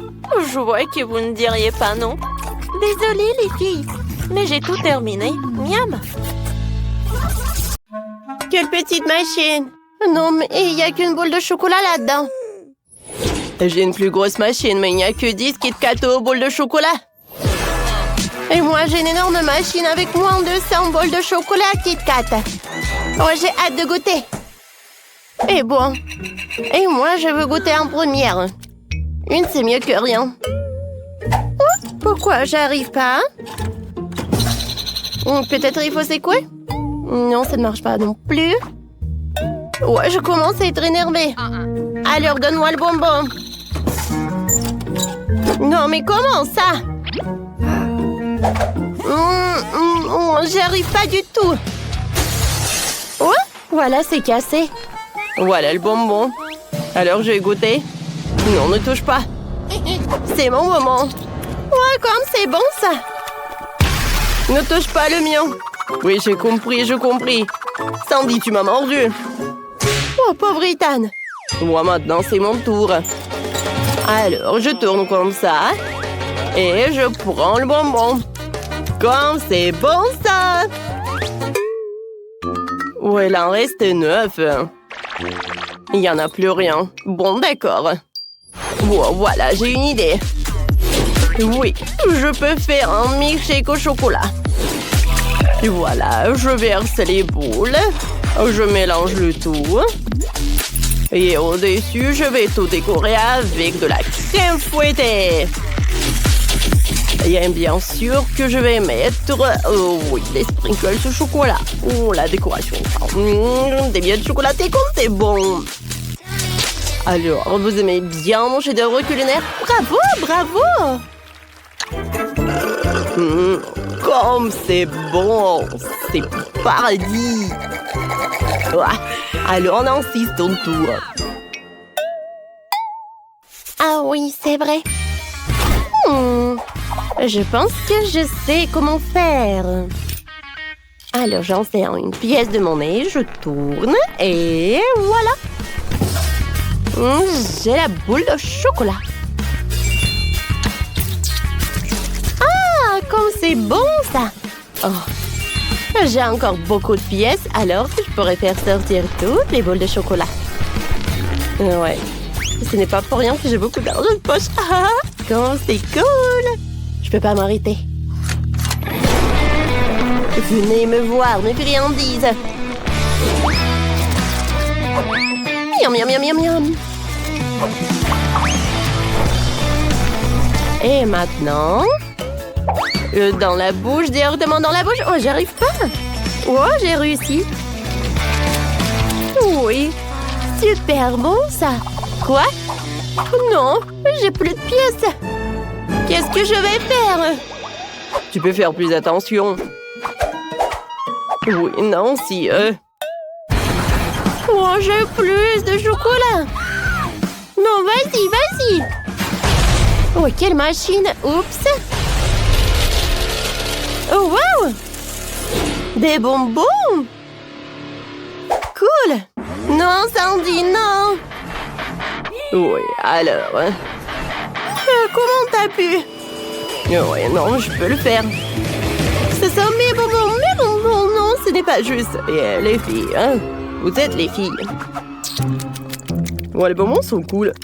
je vois que vous ne diriez pas non. Désolée les filles, mais j'ai tout terminé. Miam! Quelle petite machine! Non, mais il n'y a qu'une boule de chocolat là-dedans. J'ai une plus grosse machine, mais il n'y a que 10 Kit Kat aux boules de chocolat. Et moi, j'ai une énorme machine avec moins de 100 bols de chocolat Kit Kat. Oh, j'ai hâte de goûter. Et bon. Et moi, je veux goûter en première. Une, c'est mieux que rien. Oh, pourquoi j'arrive pas? Peut-être il faut secouer? Non, ça ne marche pas non plus. Ouais, je commence à être énervée. Alors, donne-moi le bonbon. Non, mais comment ça? J'y arrive pas du tout. Oh, voilà, c'est cassé. Voilà le bonbon. Alors, je vais goûter. Non, ne touche pas. C'est mon moment. Ouais, comme c'est bon, ça. Ne touche pas le mien. Oui, j'ai compris. Sandy, tu m'as mordu. Oh, pauvre Ethan. Moi, maintenant, c'est mon tour. Alors, je tourne comme ça. Et je prends le bonbon. Comme c'est bon, ça. Oh, il en reste 9. Il n'y en a plus rien. Bon, d'accord. Bon, voilà, j'ai une idée. Oui, je peux faire un milkshake au chocolat. Et voilà, je verse les boules. Je mélange le tout. Et au-dessus, je vais tout décorer avec de la crème fouettée. Et bien sûr que je vais mettre, oui, des sprinkles au chocolat. Oh, la décoration. Des miettes chocolatées comme c'est bon. Alors, vous aimez bien mon chef-d'œuvre culinaire? Bravo, bravo! Comme c'est bon! C'est paradis! Alors, on insiste ton tour. Ah oui, c'est vrai. Je pense que je sais comment faire. Alors, j'insère une pièce de monnaie, je tourne et voilà. J'ai la boule de chocolat. Ah, comme c'est bon ça. Oh. J'ai encore beaucoup de pièces, alors je pourrais faire sortir toutes les boules de chocolat. Ouais. Ce n'est pas pour rien que j'ai beaucoup d'argent de poche. Ah, comme c'est cool. Je peux pas m'arrêter. Venez me voir, mes friandises. Miam, miam, miam, miam, miam. Et maintenant, dans la bouche, directement dans la bouche. Oh, j'arrive pas. Oh, j'ai réussi. Oui, super bon ça. Quoi? Non, j'ai plus de pièces. Qu'est-ce que je vais faire? Tu peux faire plus attention. Oui, non, si... Oh, j'ai plus de chocolat. Non, vas-y, vas-y. Oh, quelle machine. Oups. Oh, wow. Des bonbons. Cool. Non, Sandy, non. Oui, alors... comment t'as pu? Oui, non, je peux le faire. Ce sont mes bonbons, non, Ce n'est pas juste. Et les filles, hein? Vous êtes les filles. Ouais, les bonbons sont cool.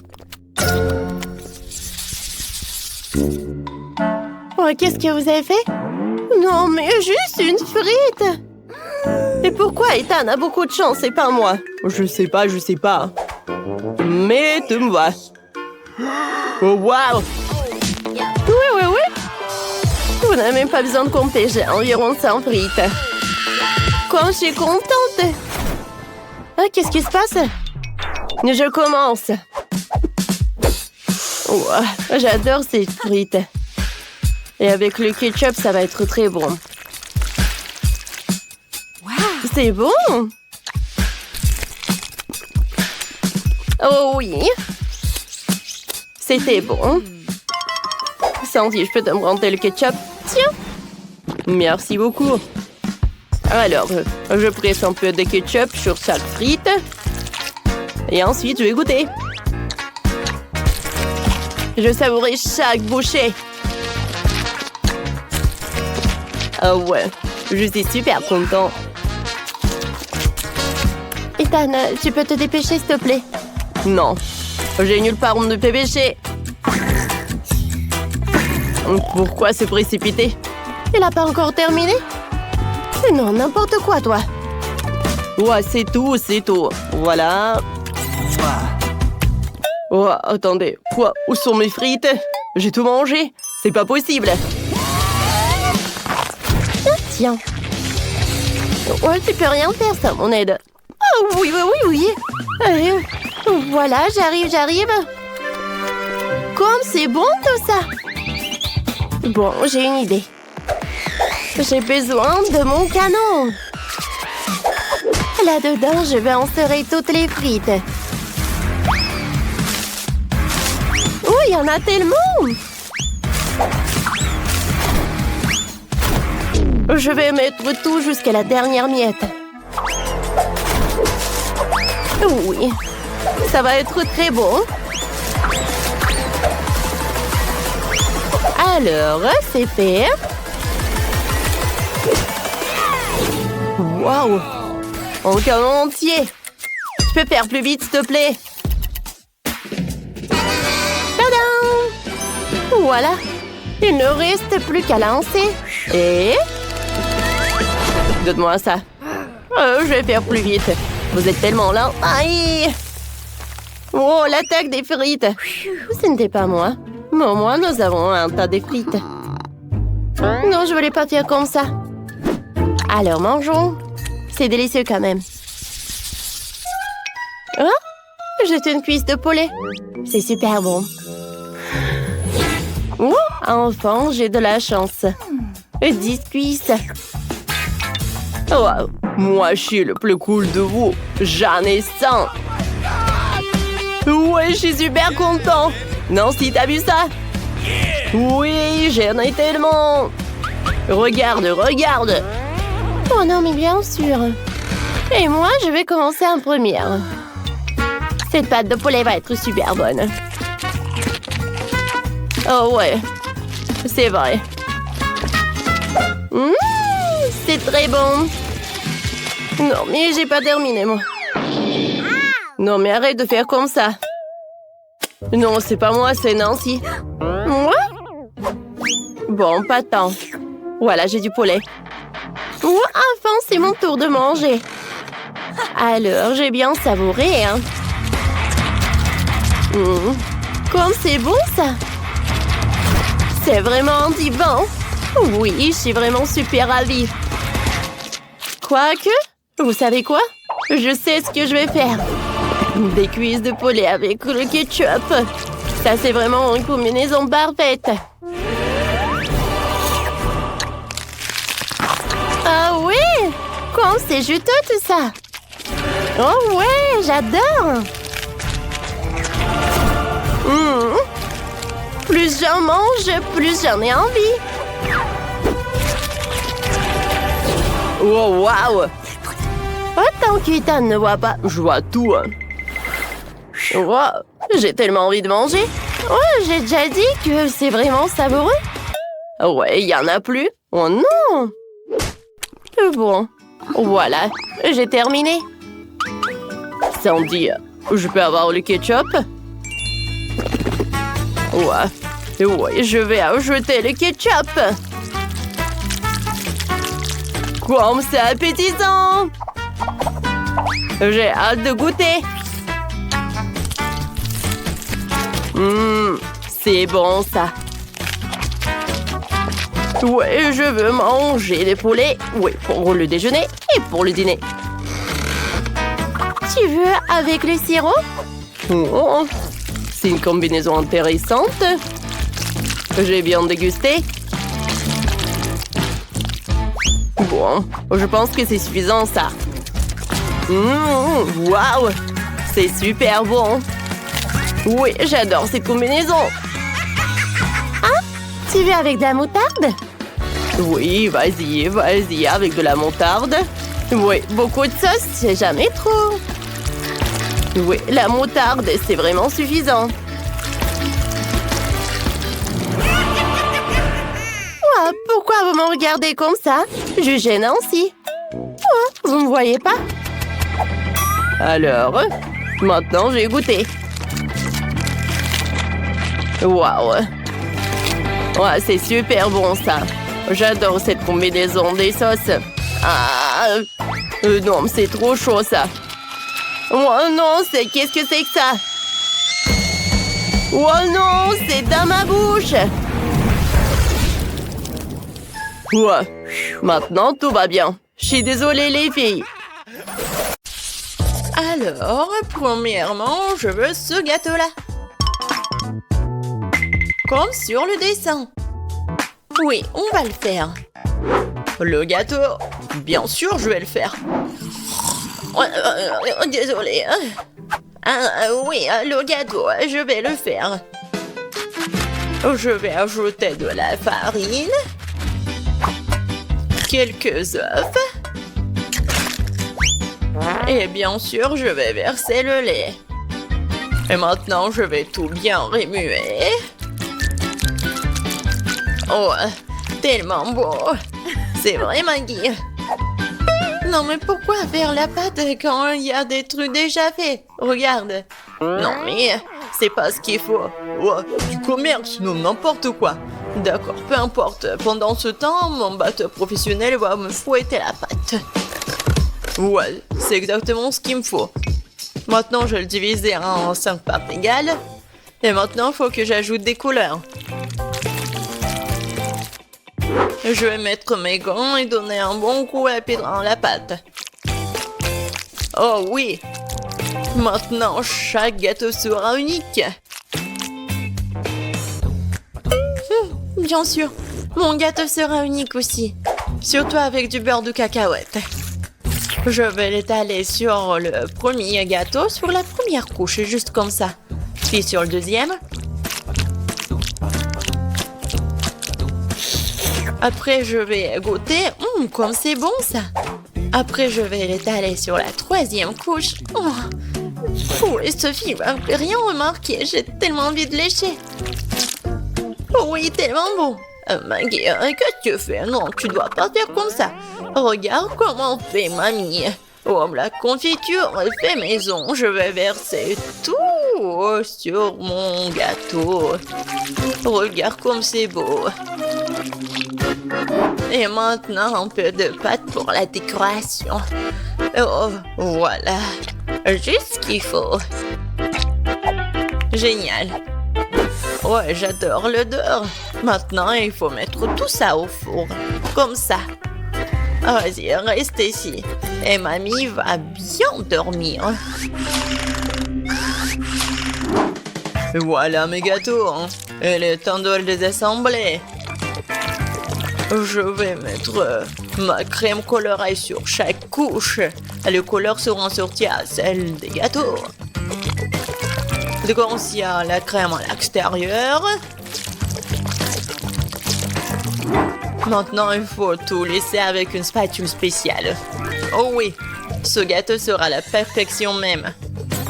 Oh, qu'est-ce que vous avez fait? Non, mais juste une frite. Et pourquoi Ethan a beaucoup de chance et pas moi? Je sais pas. Mais tu me vois. Oh, waouh! Oui. Vous n'avez même pas besoin de compter, j'ai environ 100 frites. Comme je suis contente. Ah, qu'est-ce qui se passe? Je commence. Oh, j'adore ces frites. Et avec le ketchup, ça va être très bon. Wow. C'est bon! Oh oui! C'était bon. Sandy, je peux te prendre le ketchup? Tiens! Merci beaucoup. Alors, je presse un peu de ketchup sur chaque frite. Et ensuite, je vais goûter. Je savourais chaque bouchée. Oh ouais, je suis super content. Ethan, tu peux te dépêcher, s'il te plaît? Non, j'ai nulle part où me dépêcher. Pourquoi se précipiter? Il n'a pas encore terminé? Non, n'importe quoi, toi. Ouais, c'est tout. Voilà. Oh, attendez. Quoi? Où sont mes frites? J'ai tout mangé. C'est pas possible. Tiens. Ouais, tu peux rien faire sans mon aide. Oh, oui. Voilà, j'arrive. Comme c'est bon tout ça. Bon, j'ai une idée. J'ai besoin de mon canon. Là-dedans, je vais insérer toutes les frites. Oh, il y en a tellement! Je vais mettre tout jusqu'à la dernière miette. Oui, ça va être très bon. Alors, c'est fait. Waouh! Un canon entier! Tu peux faire plus vite, s'il te plaît? Tadam! Voilà. Il ne reste plus qu'à lancer. Et... donne-moi ça. Je vais faire plus vite. Vous êtes tellement lent. Aïe! Oh, l'attaque des frites. Ce n'était pas moi. Mais au moins, nous avons un tas de frites. Non, je voulais pas faire comme ça. Alors, mangeons. C'est délicieux quand même. Oh, j'ai une cuisse de poulet. C'est super bon. Oh, enfin, j'ai de la chance. 10 cuisses. Oh, moi, je suis le plus cool de vous. J'en ai 100. Ouais, je suis super content. Nancy, t'as vu ça? Oui, j'en ai tellement. Regarde, regarde. Oh non, mais bien sûr. Et moi, je vais commencer en première. Cette pâte de poulet va être super bonne. Oh ouais, c'est vrai. C'est très bon. Non, mais j'ai pas terminé, moi. Non, mais arrête de faire comme ça. Non, c'est pas moi, c'est Nancy. Moi? Bon, pas tant. Voilà, j'ai du poulet. Oh, enfin, c'est mon tour de manger. Alors, j'ai bien savouré, hein. Comme c'est bon, ça. C'est vraiment divin. Oui, je suis vraiment super ravie. Quoique, vous savez quoi? Je sais ce que je vais faire. Des cuisses de poulet avec le ketchup. Ça, c'est vraiment une combinaison parfaite. Ah oui! Comme c'est juteux tout ça! Oh ouais, j'adore! Plus j'en mange, plus j'en ai envie. Oh, wow! Autant qu'Ethan ne voit pas, je vois tout. Oh, j'ai tellement envie de manger. Oh, j'ai déjà dit que c'est vraiment savoureux. Ouais, il y en a plus. Oh non! Bon, voilà, j'ai terminé. Sandy, je peux avoir le ketchup? Ouais, je vais ajouter le ketchup. Comme c'est appétissant! J'ai hâte de goûter. C'est bon ça. Ouais, je veux manger des poulets. Oui, pour le déjeuner et pour le dîner. Tu veux avec le sirop? Oh, c'est une combinaison intéressante. J'ai bien dégusté. Bon, je pense que c'est suffisant ça. Waouh, c'est super bon. Oui, j'adore cette combinaison. Ah, tu veux avec de la moutarde? Oui, vas-y, vas-y, avec de la moutarde. Oui, beaucoup de sauce, c'est jamais trop. Oui, la moutarde, c'est vraiment suffisant. Oh, pourquoi vous me regardez comme ça? Jugez Nancy. Oh, vous me voyez pas? Alors, maintenant j'ai goûté. Waouh! Ouais, c'est super bon ça. J'adore cette combinaison des sauces. Ah, non, c'est trop chaud ça. Oh non, qu'est-ce que c'est que ça? Oh non, c'est dans ma bouche. Ouais, maintenant tout va bien. Je suis désolée les filles. Alors, premièrement, je veux ce gâteau-là. Comme sur le dessin. Oui, on va le faire. Le gâteau, bien sûr, je vais le faire. Désolée. Oui, le gâteau, je vais le faire. Je vais ajouter de la farine, quelques œufs, et bien sûr, je vais verser le lait. Et maintenant, je vais tout bien remuer. Oh, tellement beau. C'est vrai, Maggie. Non, mais pourquoi faire la pâte quand il y a des trucs déjà faits? Regarde. Non, mais c'est pas ce qu'il faut. Oh, du commerce, non, n'importe quoi. D'accord, peu importe. Pendant ce temps, mon batteur professionnel va me fouetter la pâte. Ouais, c'est exactement ce qu'il me faut. Maintenant, je vais le diviser en 5 parts égales. Et maintenant, il faut que j'ajoute des couleurs. Je vais mettre mes gants et donner un bon coup à pied dans la pâte. Oh oui! Maintenant, chaque gâteau sera unique. Bien sûr, mon gâteau sera unique aussi. Surtout avec du beurre de cacahuète. Je vais l'étaler sur le premier gâteau, sur la première couche, juste comme ça. Puis sur le deuxième. Après, je vais goûter. Comme c'est bon, ça. Après, je vais l'étaler sur la troisième couche. Oh, et Sophie va rien remarquer. J'ai tellement envie de lécher. Oh oui, tellement bon. Maggie, qu'est-ce que tu fais? Non, tu dois pas faire comme ça. Regarde comment fait mamie. Oh, la confiture est fait maison. Je vais verser tout sur mon gâteau. Regarde comme c'est beau. Et maintenant, un peu de pâte pour la décoration. Oh, voilà. Juste ce qu'il faut. Génial. Ouais, j'adore l'odeur. Maintenant, il faut mettre tout ça au four. Comme ça. Vas-y, reste ici. Et mamie va bien dormir. Voilà mes gâteaux. Il est temps de les assembler. Je vais mettre ma crème colorée sur chaque couche. Les couleurs seront sorties à celles des gâteaux. Donc, il y a la crème à l'extérieur. Maintenant, il faut tout laisser avec une spatule spéciale. Oh oui, ce gâteau sera la perfection même.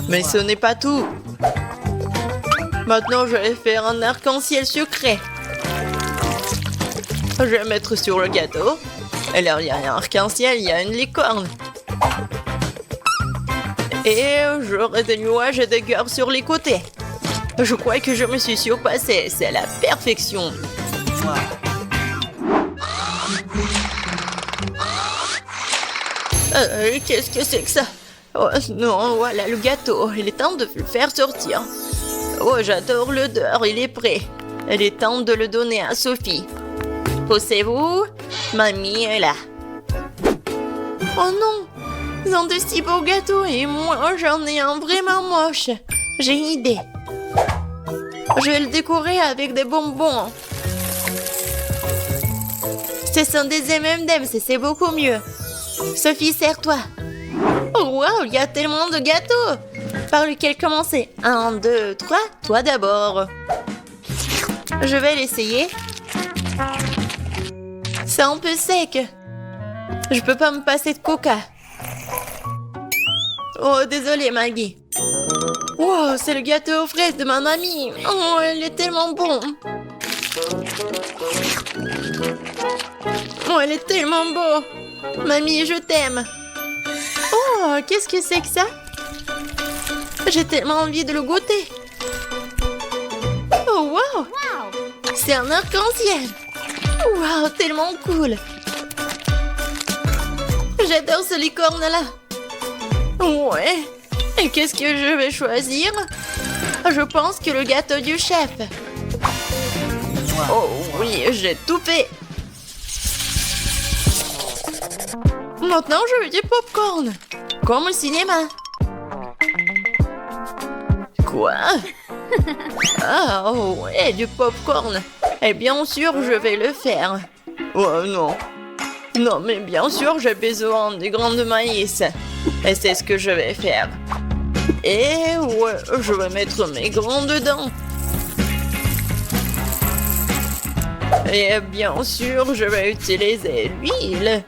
Mais ce n'est pas tout. Maintenant, je vais faire un arc-en-ciel sucré. Je vais mettre sur le gâteau. Et là, il y a un arc-en-ciel, il y a une licorne. Et j'aurai des nuages et des cœurs sur les côtés. Je crois que je me suis surpassée. C'est la perfection. Qu'est-ce que c'est que ça? Oh non, voilà le gâteau. Il est temps de le faire sortir. Oh, j'adore l'odeur. Il est prêt. Il est temps de le donner à Sophie. Poussez-vous. Mamie est là. Oh non! Ils ont de si beaux gâteaux et moi, j'en ai un vraiment moche. J'ai une idée. Je vais le décorer avec des bonbons. Ce sont des M&M's et c'est beaucoup mieux. Sophie, serre-toi. Oh wow, il y a tellement de gâteaux. Par lequel commencer? 1, 2, 3, toi d'abord. Je vais l'essayer. C'est un peu sec. Je peux pas me passer de coca. Oh, désolée, Maggie. Wow, c'est le gâteau aux fraises de ma mamie. Oh, il est tellement bon. Oh, il est tellement beau. Mamie, je t'aime. Oh, qu'est-ce que c'est que ça? J'ai tellement envie de le goûter. Oh, wow. C'est un arc-en-ciel. Wow, tellement cool. J'adore ce licorne-là. Ouais. Et qu'est-ce que je vais choisir? Je pense que le gâteau du chef. Oh oui, j'ai tout fait. Maintenant, je veux du popcorn. Comme au cinéma. Quoi? Ah, oh ouais, du popcorn. Et bien sûr, je vais le faire. Oh non. Non, mais bien sûr, j'ai besoin des grains de maïs. Et c'est ce que je vais faire. Et ouais, je vais mettre mes grains dedans. Et bien sûr, je vais utiliser l'huile.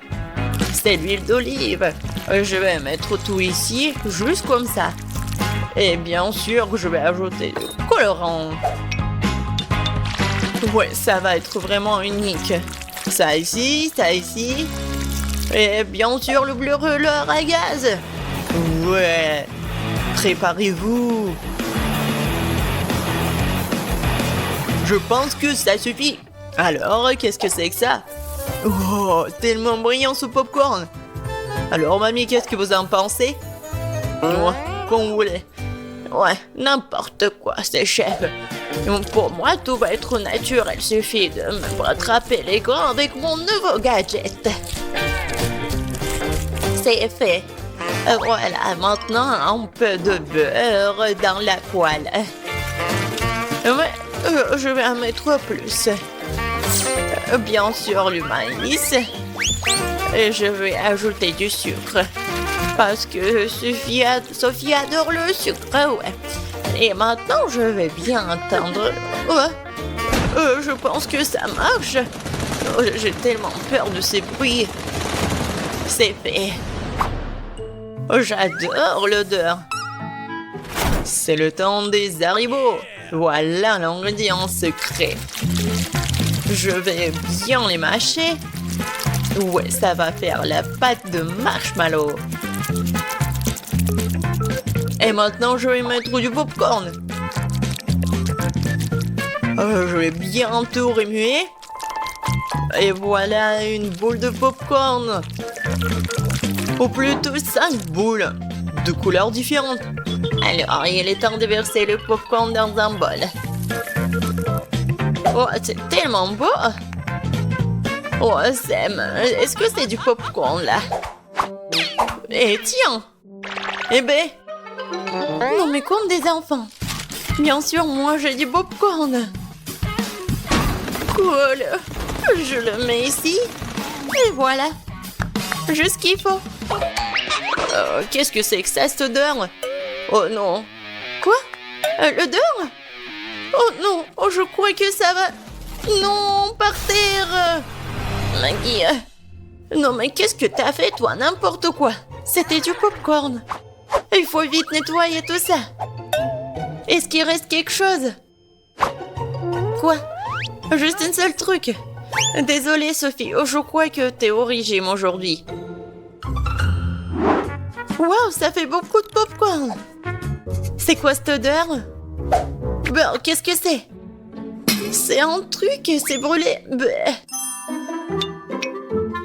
C'est l'huile d'olive. Je vais mettre tout ici, juste comme ça. Et bien sûr, je vais ajouter du colorant. Ouais, ça va être vraiment unique. Ça ici, ça ici. Et bien sûr, le brûleur à gaz. Ouais. Préparez-vous. Je pense que ça suffit. Alors, qu'est-ce que c'est que ça? Oh, tellement brillant ce popcorn! Alors, mamie, qu'est-ce que vous en pensez? Ouais, comme vous voulez. Ouais, n'importe quoi, c'est chef. Pour moi, tout va être naturel. Il suffit de me rattraper les grands avec mon nouveau gadget. C'est fait. Voilà, maintenant, un peu de beurre dans la poêle. Ouais, je vais en mettre plus. Bien sûr, le maïs. Et je vais ajouter du sucre. Parce que Sophie adore le sucre, ouais. Et maintenant, je vais bien entendre. Ouais. Je pense que ça marche. J'ai tellement peur de ces bruits. C'est fait. J'adore l'odeur. C'est le temps des haribots. Voilà l'ingrédient secret. Je vais bien les mâcher. Ouais, ça va faire la pâte de marshmallow. Et maintenant, je vais mettre du popcorn. Je vais bien tout remuer. Et voilà une boule de popcorn. Ou plutôt 5 boules, de couleurs différentes. Alors, il est temps de verser le popcorn dans un bol. Oh, c'est tellement beau! Oh, Sam, est-ce que c'est du popcorn, là? Eh, tiens! Eh ben... Non, mais comme des enfants. Bien sûr, moi, j'ai du popcorn. Cool. Je le mets ici. Et voilà. Juste ce qu'il faut. Qu'est-ce que c'est que ça, cette odeur? Oh non. Quoi? L'odeur? Oh non, oh, je crois que ça va... Non, par terre. Maggie. Non, mais qu'est-ce que t'as fait, toi? N'importe quoi. C'était du popcorn. Il faut vite nettoyer tout ça. Est-ce qu'il reste quelque chose? Quoi? Juste un seul truc. Désolée, Sophie. Oh, je crois que t'es au régime aujourd'hui. Waouh, ça fait beaucoup de popcorn. C'est quoi cette odeur? Ben, qu'est-ce que c'est? C'est un truc, c'est brûlé. Ben.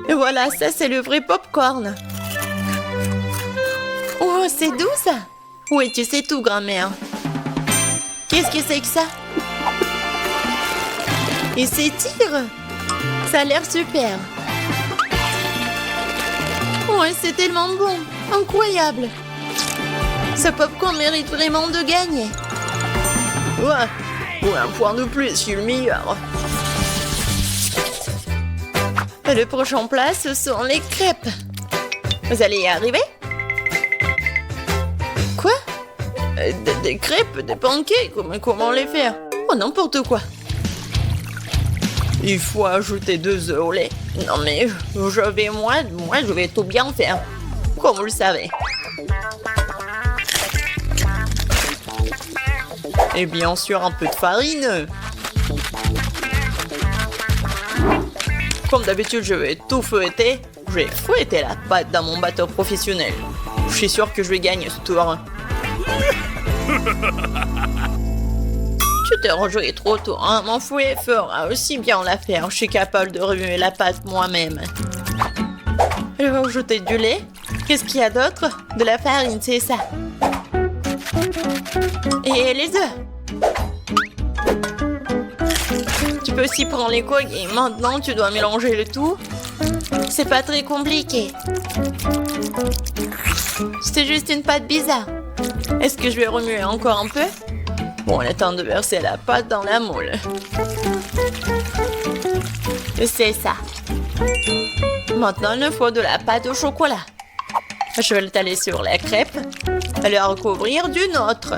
Voilà, ça c'est le vrai popcorn. Oh, c'est doux ça. Oui, tu sais tout, grand-mère. Qu'est-ce que c'est que ça? Il s'étire. Ça a l'air super. Ouais, c'est tellement bon. Incroyable. Ce popcorn mérite vraiment de gagner. Ouais, un point de plus, je suis le meilleur. Le prochain plat, ce sont les crêpes. Vous allez y arriver? Quoi? Des crêpes, des pancakes, comment les faire? Oh, n'importe quoi. Il faut ajouter 2 œufs au lait. Non mais, je vais tout bien faire. Comme vous le savez. Et bien sûr, un peu de farine. Comme d'habitude, je vais tout fouetter. Je vais fouetter la pâte dans mon bateau professionnel. Je suis sûr que je vais gagner ce tour. Tu t'es rejoué trop tôt, hein? Mon fouet fera aussi bien l'affaire. Je suis capable de remuer la pâte moi-même. Je vais ajouter du lait. Qu'est-ce qu'il y a d'autre? De la farine, c'est ça. Et les œufs. Tu peux aussi prendre les coques et maintenant tu dois mélanger le tout. C'est pas très compliqué. C'est juste une pâte bizarre. Est-ce que je vais remuer encore un peu? Bon, il est temps de verser la pâte dans la moule. C'est ça. Maintenant, il faut de la pâte au chocolat. Je vais l'étaler sur la crêpe et la recouvrir d'une autre.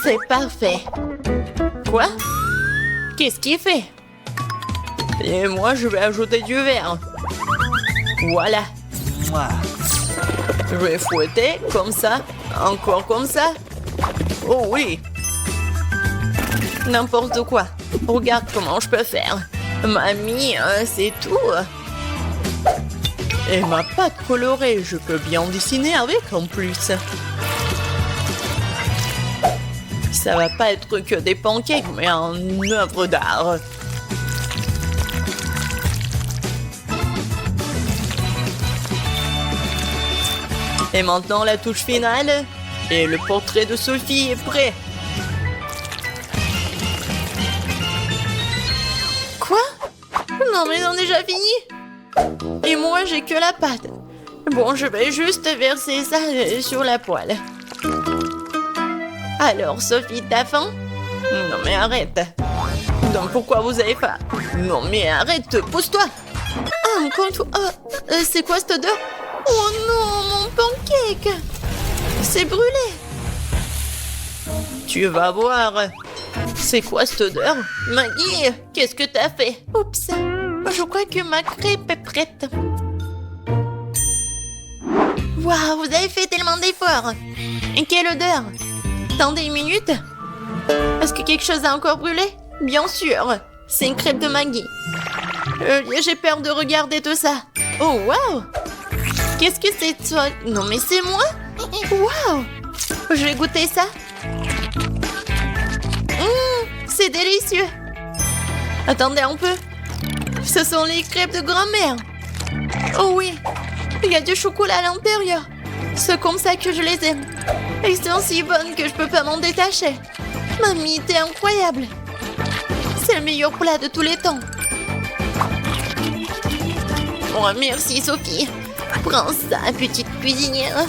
C'est parfait. Quoi? Qu'est-ce qu'il fait? Et moi, je vais ajouter du verre. Voilà. Je vais fouetter comme ça, encore comme ça. Oh oui. N'importe quoi. Regarde comment je peux faire. Mamie, c'est tout. Et ma pâte colorée, je peux bien dessiner avec en plus. Ça va pas être que des pancakes, mais une œuvre d'art. Et maintenant, la touche finale. Et le portrait de Sophie est prêt. Quoi? Non, mais on a déjà fini. Et moi, j'ai que la pâte. Bon, je vais juste verser ça sur la poêle. Alors, Sophie, t'as faim? Non, mais arrête. Donc, pourquoi vous avez faim? Non, mais arrête, pousse-toi. Ah, encore une fois. C'est quoi cette odeur? Oh non, mon pancake! C'est brûlé! Tu vas voir. C'est quoi cette odeur? Maggie, qu'est-ce que t'as fait? Oups, je crois que ma crêpe est prête. Waouh, vous avez fait tellement d'efforts! Et quelle odeur! Attendez une minute. Est-ce que quelque chose a encore brûlé? Bien sûr, c'est une crêpe de Maggie. J'ai peur de regarder tout ça. Oh, waouh! Qu'est-ce que c'est toi? Non, mais c'est moi? Waouh! Je vais goûter ça. C'est délicieux. Attendez un peu. Ce sont les crêpes de grand-mère. Oh oui, il y a du chocolat à l'intérieur. C'est comme ça que je les aime. Elles sont si bonnes que je peux pas m'en détacher. Mamie, t'es incroyable. C'est le meilleur plat de tous les temps. Oh, merci Sophie. Prends ça, petite cuisinière.